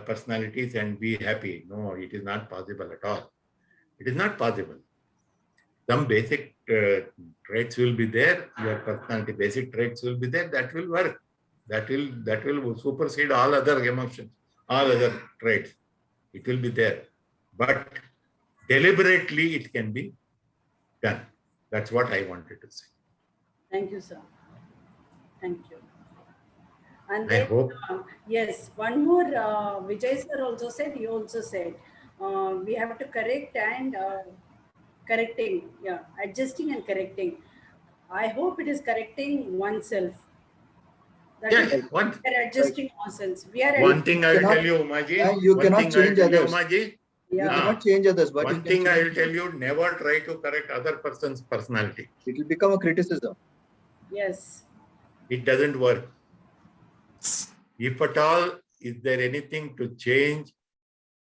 personalities and be happy. No, it is not possible at all. It is not possible. Some basic traits will be there. Your personality basic traits will be there. That will work. That will supersede all other emotions, all other traits. It will be there. But deliberately it can be done. That's what I wanted to say. Thank you, sir. Thank you. And I then, hope. yes, one more, Vijay sir also said, he also said, we have to correct and correcting, yeah, adjusting and correcting. I hope it is correcting oneself. That Yes, is, one we are adjusting ourselves. We are thing I will cannot- tell you, Umaji. You One cannot thing I will change tell you, others. Umaji. You yeah, cannot change others, but you One can thing I change will tell you, never try to correct other person's personality. it will become a criticism. yes, It doesn't work. If at all, is there anything to change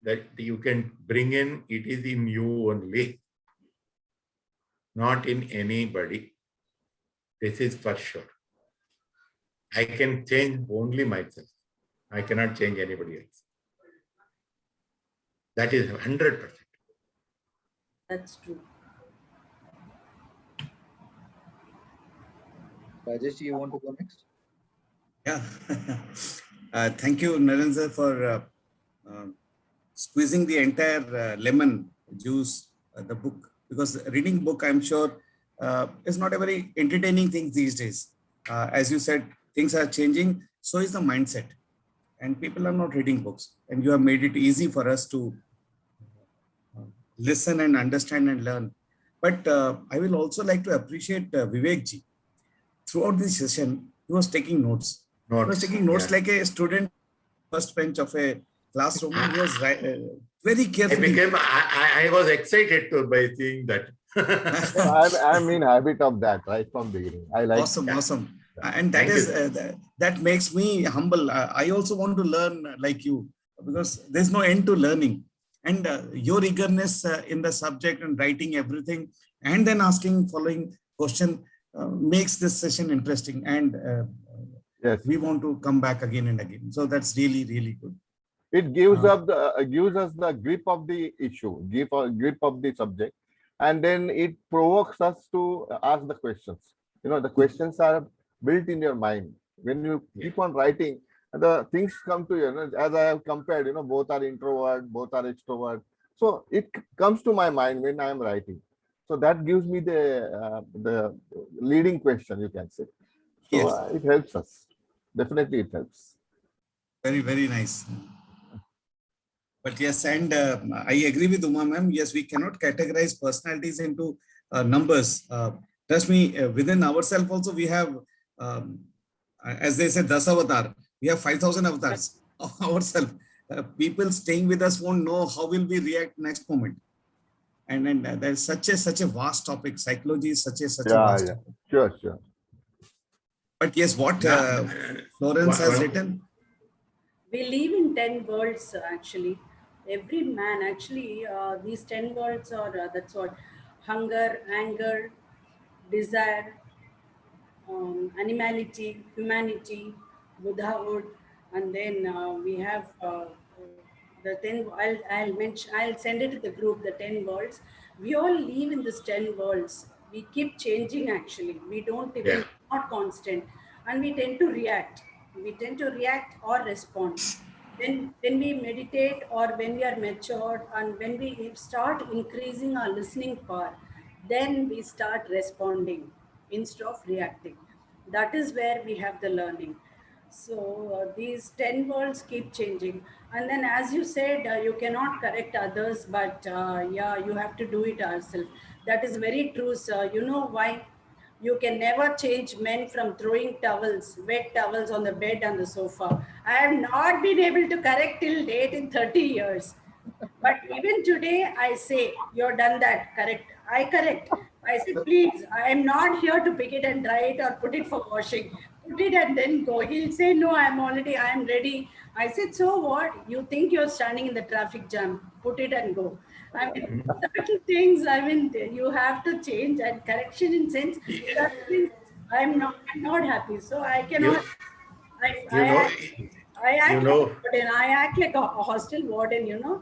that you can bring in, it is in you only, not in anybody. This is for sure. I can change only myself. I cannot change anybody else. That is 100%. that's true. Rajesh, you want to go next? Yeah. Thank you, Narendra, for squeezing the entire lemon juice, the book, because reading book, I'm sure, is not a very entertaining thing these days. As you said, things are changing, so is the mindset. And people are not reading books. And you have made it easy for us to listen and understand and learn. But I will also like to appreciate Vivek ji. Throughout this session, he was taking notes. He was taking notes like a student, first bench of a classroom. He was very carefully. I was excited by seeing that. I'm in habit of that right from beginning. I like Awesome, that. awesome. And that Thank is that makes me humble. I also want to learn like you, because there's no end to learning. And your eagerness in the subject and writing everything and then asking following question makes this session interesting. And Yes, we want to come back again and again. So that's really, really good. it gives gives us the grip of the issue, grip of the subject, and then it provokes us to ask the questions. You know, the questions are built in your mind. When you keep on writing, the things come to you. You know, as I have compared, you know, both are introvert, both are extrovert. So it comes to my mind when I am writing. So that gives me the leading question, you can say. So Yes. it helps us. Definitely, it helps. Very, very nice. But yes, and I agree with Uma ma'am. Yes, we cannot categorize personalities into numbers. Trust me, within ourselves also we have, as they say, Das avatar. We have 5,000 avatars ourselves. People staying with us won't know how will we react next moment. And there's such a vast topic. Psychology is such a vast topic. Sure. But yes, what Florence has written. We live in 10 worlds actually. Every man actually, these 10 worlds are that's what: hunger, anger, desire, animality, humanity, Buddhahood, and then we have the 10. I'll mention. I'll send it to the group. The 10 worlds. We all live in this 10 worlds. We keep changing. Actually, we don't Yeah. even not constant, and we tend to react. We tend to react or respond. When we meditate or when we are matured and when we start increasing our listening power, then we start responding instead of reacting. That is where we have the learning. So these 10 worlds keep changing. And then, as you said, you cannot correct others, but yeah, you have to do it ourselves. That is very true, sir. You know why? You can never change men from throwing towels, wet towels on the bed and the sofa. I have not been able to correct till date in 30 years. But even today, I say, you've done that, correct. I correct. I said, please, I am not here to pick it and dry it or put it for washing. Put it and then go. He'll say, no, I am ready. I said, so what? You think you're standing in the traffic jam. Put it and go. I mean, certain things, I mean, you have to change and correction in sense. That means I'm not happy. So I You, cannot, you know, I you act like know, a warden. I act like a hostel warden, you know.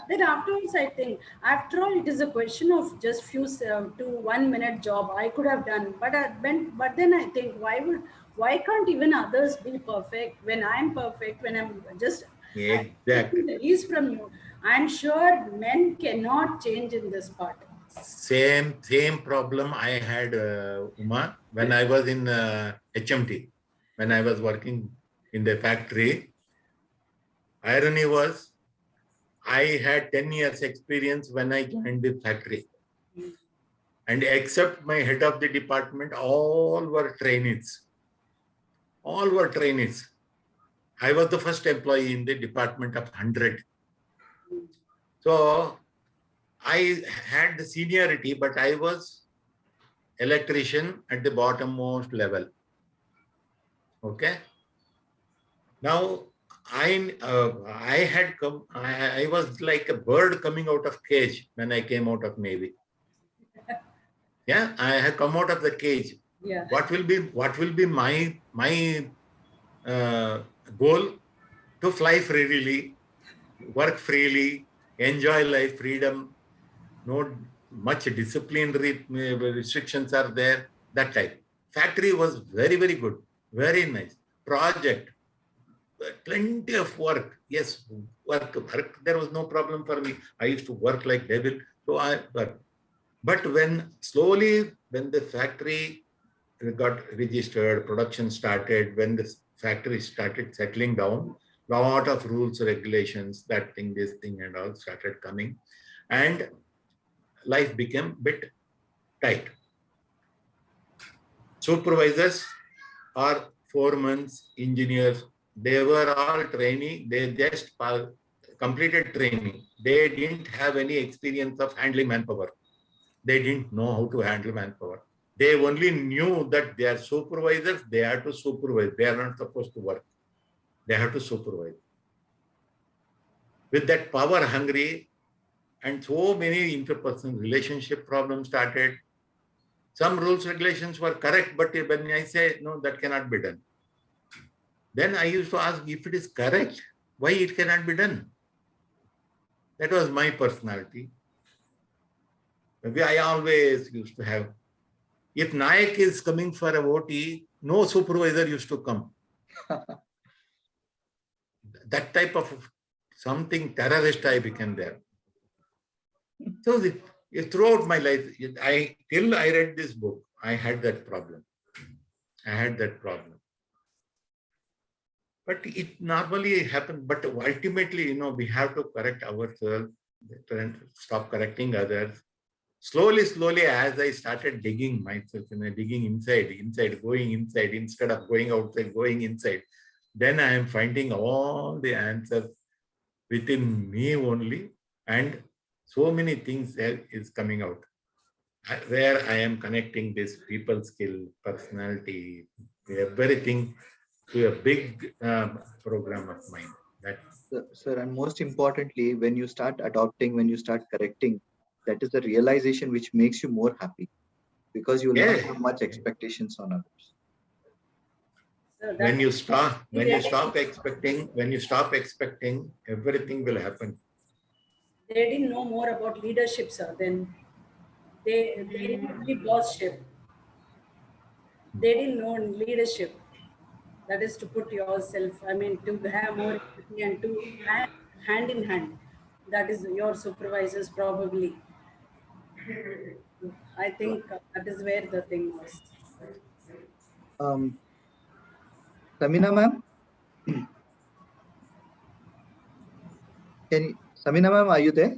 Then afterwards, I think, after all, it is a question of just few to 1 minute job I could have done. But then I think, why can't even others be perfect when I'm perfect? When I'm exact taking the ease from you. I'm sure men cannot change in this part. same problem I had, Uma, when I was in HMT, when I was working in the factory. Irony was, I had 10 years experience when I joined the factory. And except my head of the department, all were trainees. All were trainees. I was the first employee in the department of 100. So I had the seniority, but I was electrician at the bottommost level. Okay. Now I had come. I was like a bird coming out of cage when I came out of Navy. Yeah, I have come out of the cage. Yeah. What will be my goal? To fly freely, work freely, enjoy life, freedom. No much disciplinary restrictions are there. That type. Factory was very, very good, very nice. Project, plenty of work. Yes, work. There was no problem for me. I used to work like devil. So I work. But when slowly, when the factory got registered, production started, when the factory started settling down, lot of rules, regulations, that thing, this thing, and all started coming, and life became bit tight. Supervisors or foremen, engineers, they were all training. They just completed training. They didn't have any experience of handling manpower. They didn't know how to handle manpower. They only knew that they are supervisors, they have to supervise. They are not supposed to work. They have to supervise. With that power hungry, and so many interpersonal relationship problems started. Some rules, regulations were correct, but when I say, no, that cannot be done. Then I used to ask, if it is correct, why it cannot be done? That was my personality. I always used to have, if Nayak is coming for a OT, no supervisor used to come. That type of something terrorist I became there. So throughout my life, till I read this book, I had that problem. But it normally happens. But ultimately, we have to correct ourselves, stop correcting others. Slowly, as I started digging myself, digging inside, going inside, instead of going outside, going inside, then I am finding all the answers within me only, and so many things is coming out. Where I am connecting this people skill, personality, everything to a big program of mine. Sir, and most importantly, when you start adopting, when you start correcting, that is the realization which makes you more happy. because you will not Yeah. have much expectations on others. So that When you stop Yeah. when you stop expecting, everything will happen. they didn't know more about leadership, sir. Then they knew only bossship. They didn't know leadership. That is to put yourself, I mean, to have more empathy and to hand in hand. That is your supervisors probably. I think that is where the thing was. Um, Samina ma'am, Samina ma'am, are you there?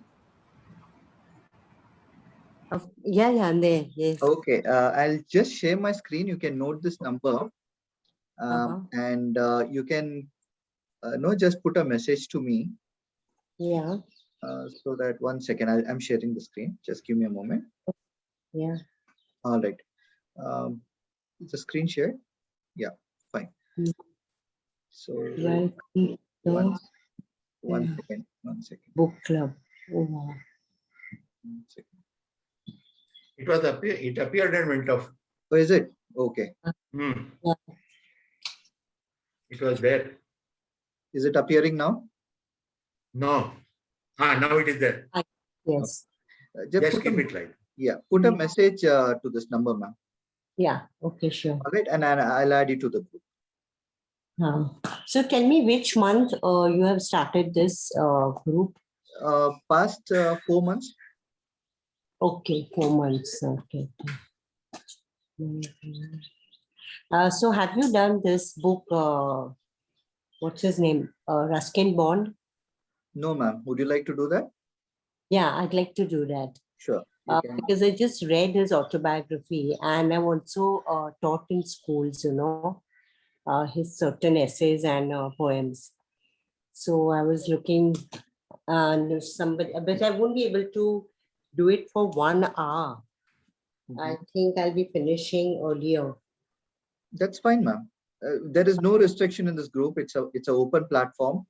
Yeah, I'm there. Yes. Okay, I'll just share my screen. You can note this number, and you can just put a message to me. Yeah. So that 1 second, I'm sharing the screen. Just give me a moment. Yeah. All right. It's a screen share. Yeah, fine. Mm. So Right. one Yeah. second, 1 second. Book club. Oh, wow. 1 second. It appeared and went off. Oh, is it? Okay. Yeah. It was there. Is it appearing now? No. Now it is there. Yes. Just keep it live. Yeah, put a message to this number, ma'am. Yeah. Okay, sure. All right, and I'll add you to the group. So tell me which month you have started this group? Past 4 months. Okay, 4 months. Okay. So have you done this book? What's his name? Ruskin Bond. No, ma'am. Would you like to do that? Yeah, I'd like to do that. Sure. You can. Because I just read his autobiography and I've also taught in schools, his certain essays and poems. So I was looking and somebody, but I won't be able to do it for 1 hour. I think I'll be finishing earlier. That's fine, ma'am. There is no restriction in this group. It's an open platform.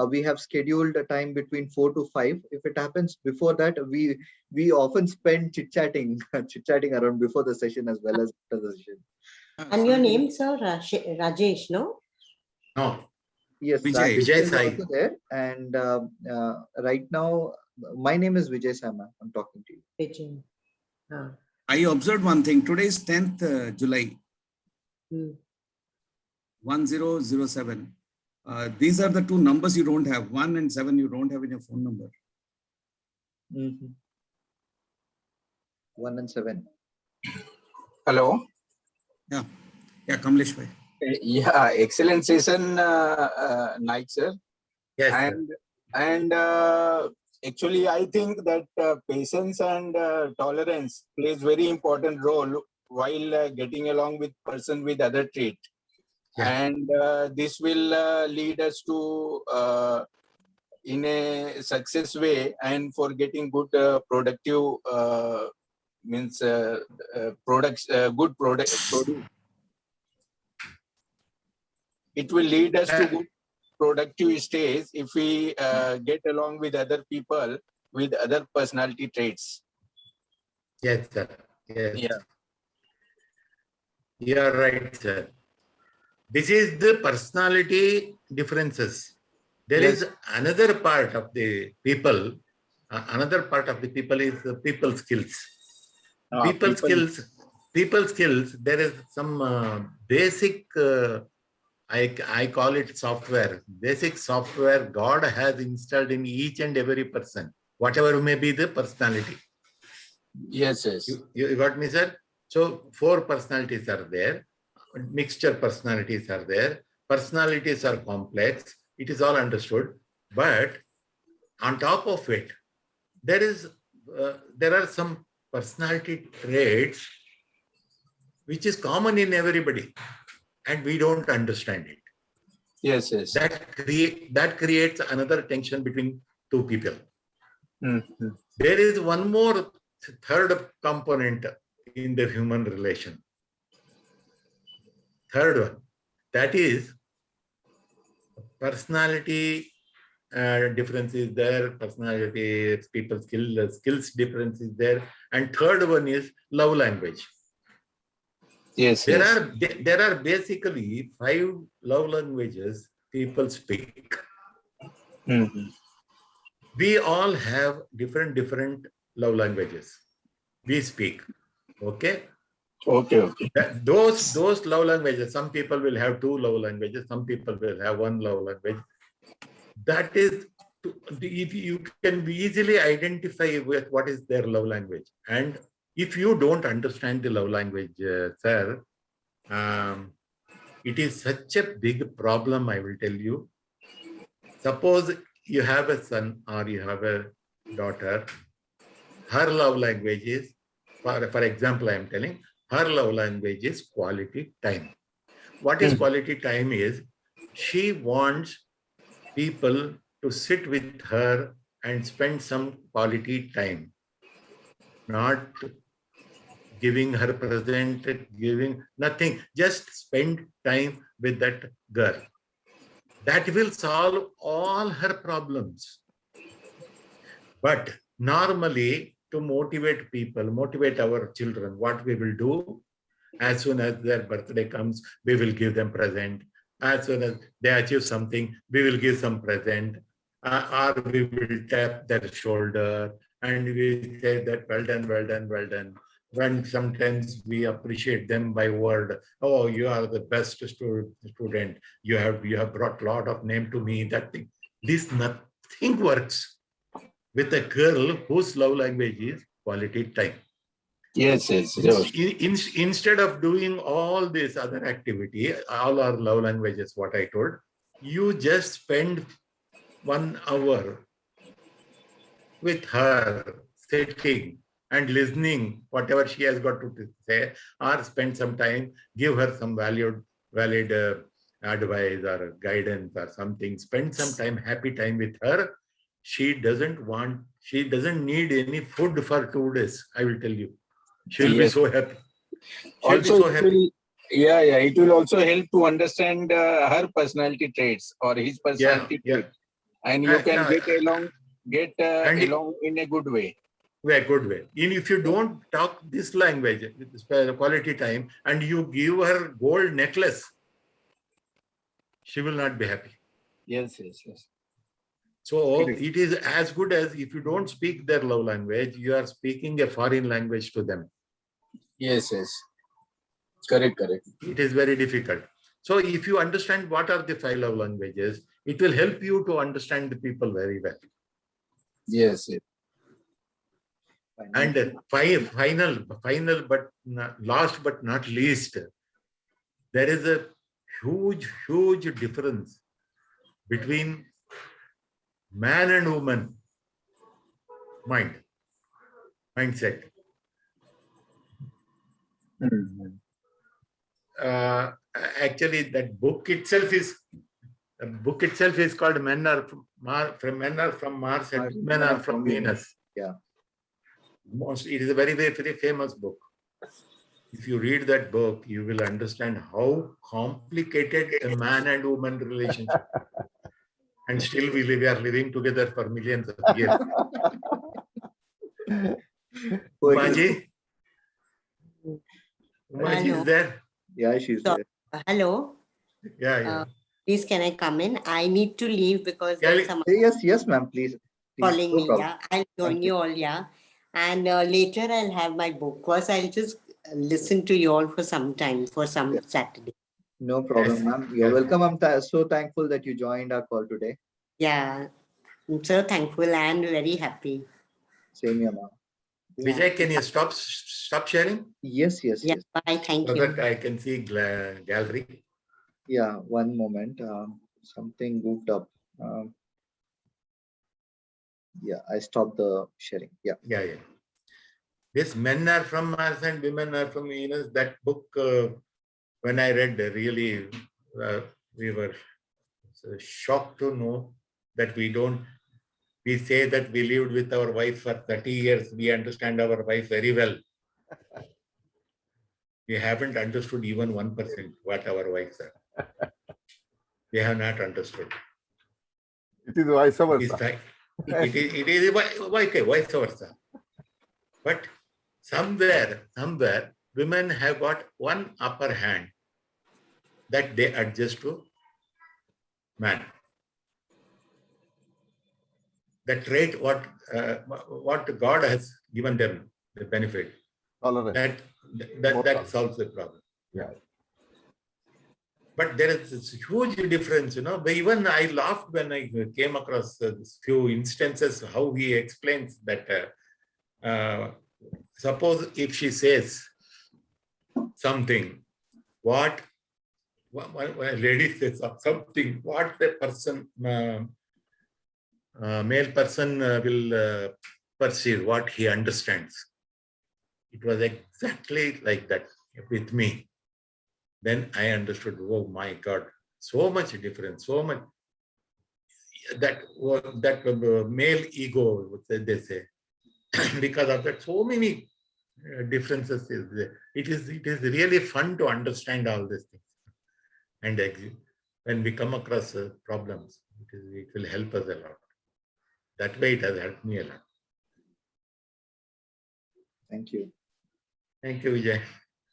We have scheduled a time between 4 to 5. If it happens before that, we often spend chit-chatting around before the session as well as after the session. And your name, sir? Rajesh, no? No. Yes, Vijay. Rajesh Vijay is Sai. also there. And right now, my name is Vijay Sai, ma'am. I'm talking to you. Vijay. I observed one thing. Today is 10th July, 1007. These are the two numbers you don't have. 1 and 7 you don't have in your phone number. 1 and 7. Hello. Yeah, Kamlesh bhai. Yeah, excellent session, Naik sir. Yes. Sir. And actually, I think that patience and tolerance plays very important role while getting along with person with other trait. Yeah. And this will lead us to in a success way and for getting good productive products, good product. It will lead us to good productive stage if we get along with other people with other personality traits. Yes, sir. Yes. Yeah. You are right, sir. This is the personality differences. There is another part of the people. Another part of the people is the people skills. People skills. There is some basic. I call it software. Basic software God has installed in each and every person, whatever may be the personality. Yes. You got me, sir? So 4 personalities are there. Mixture personalities are there. Personalities are complex. It is all understood. But on top of it, there are some personality traits which is common in everybody, and we don't understand it. Yes. That creates another tension between two people. Mm-hmm. There is one more third component in the human relation. Third one, that is personality difference is there, personality, people skills difference is there. And third one is love language. Yes. There Yes. are basically 5 love languages people speak. Mhm. We all have different love languages we speak. Okay. Okay. Okay. Those love languages, some people will have 2 love languages, some people will have 1 love language. That is, if you can easily identify with what is their love language. And if you don't understand the love language, sir, it is such a big problem, I will tell you. Suppose you have a son or you have a daughter, her love language is, for example, I am telling, her love language is quality time. What is quality time is, she wants people to sit with her and spend some quality time, not giving her present, giving nothing, just spend time with that girl. That will solve all her problems. But normally, to motivate people, motivate our children, what we will do, as soon as their birthday comes, we will give them present. As soon as they achieve something, we will give some present. Or we will tap their shoulder and we say that well done, well done, well done. When sometimes we appreciate them by word, oh, you are the best student. You have brought a lot of name to me. That thing, this nothing works with a girl whose love language is quality time. Yes. Yes. Yes. Instead of doing all this other activity, all our love languages, what I told, you just spend 1 hour with her, sitting and listening whatever she has got to say, or spend some time, give her some valid advice or guidance or something. Spend some time, happy time with her. She doesn't need any food for 2 days. I will tell you. She'll be Yes. so happy. She'll be Also, so it happy. will, yeah, it will also help to understand her personality traits or his personality Yeah. traits, and you can Yeah. get And along in a good way. a good way. And if you don't talk this language, this quality time, and you give her gold necklace, she will not be happy. Yes. Yes. Yes. So it is as good as if you don't speak their love language, you are speaking a foreign language to them. Yes. Yes. Correct. Correct. It is very difficult. So if you understand what are the 5 love languages, it will help you to understand the people very well. Yes. Yes. And final, but last but not least, there is a huge difference between man and woman mindset. Mhm. Actually, that book itself is called Men Are from Mars and Women Are from Venus. Yeah. It is a very famous book. If you read that book, you will understand how complicated a man and woman relationship. And still we are living together for millions of years. Umaji? Umaji is Hello. there? Yeah, she's So, there. hello. Yeah. Please, can I come in? I need to leave because Yeah, there's some Yes, ma'am, please. calling No me. problem. Yeah, I'll join Thank you all. Yeah, and later I'll have my book. First, I'll just listen to you all for some time, for some Yeah. Saturday. No problem, Yes. ma'am. You're Yes. welcome. I'm so thankful that you joined our call today. Yeah, I'm so thankful and very happy. Same here, ma'am. Yeah. Vijay, can you stop sharing? Yes. Yeah, bye. Thank So you. that I can see gallery. Yeah, one moment. Something goofed up. Yeah, I stopped the sharing. Yeah. Yeah. This Men Are from Mars and Women Are from Venus, that book, when I read, really, we were shocked to know that we say that we lived with our wife for 30 years. We understand our wife very well. We haven't understood even 1% what our wives are. We have not understood. It is vice It is versa. fact. It is vice versa. But somewhere, women have got one upper hand that they adjust to man. The trait what God has given them, the benefit, Tolerance. that solves the problem. Yeah. But there is this huge difference, But even I laughed when I came across this few instances how he explains that. Suppose if she says something, what a lady says something, what the person, male person will perceive, what he understands. It was exactly like that with me. Then I understood, oh my God, so much difference, so much. That male ego, what they say, because of that, so many differences is there. It is really fun to understand all these things. And when we come across problems, it will help us a lot. That way, it has helped me a lot. Thank you. Thank you, Vijay.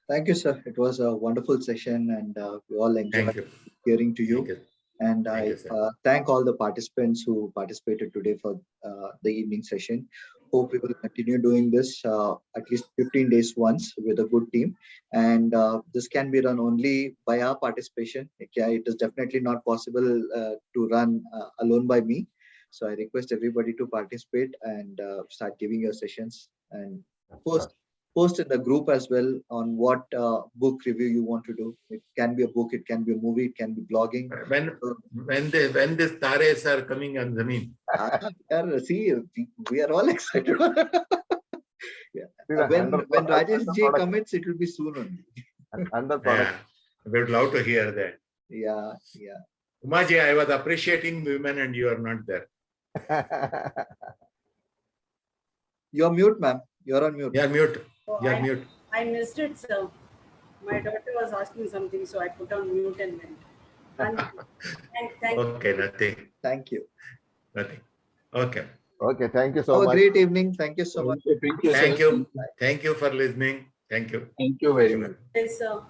Thank you, sir. It was a wonderful session, and we all Thank enjoyed you. hearing to you. Thank you. And Thank I you, sir. thank all the participants who participated today for the evening session. Hope we will continue doing this at least 15 days once with a good team. And this can be run only by our participation. Okay, it is definitely not possible to run alone by me. So I request everybody to participate and start giving your sessions and post in the group as well on what book review you want to do. It can be a book, it can be a movie, it can be blogging. When the stars are coming on Zameen. See, we are all excited. Yeah. When Rajesh Ji commits, it will be soon only. Under product. Yeah, we would love to hear that. Yeah. Umaji, I was appreciating women and you are not there. You're mute, ma'am. You're on mute. You are mute. Oh, You are mute. I missed it, sir. My daughter was asking something, so I put on mute and went. And thank Okay, nothing. Thank you. Nothing. Okay. Okay, thank you so Have a much. great evening. Thank you so much. Thank you, sir. Thank you. Thank you for listening. Thank you. Thank you very much. you, sir.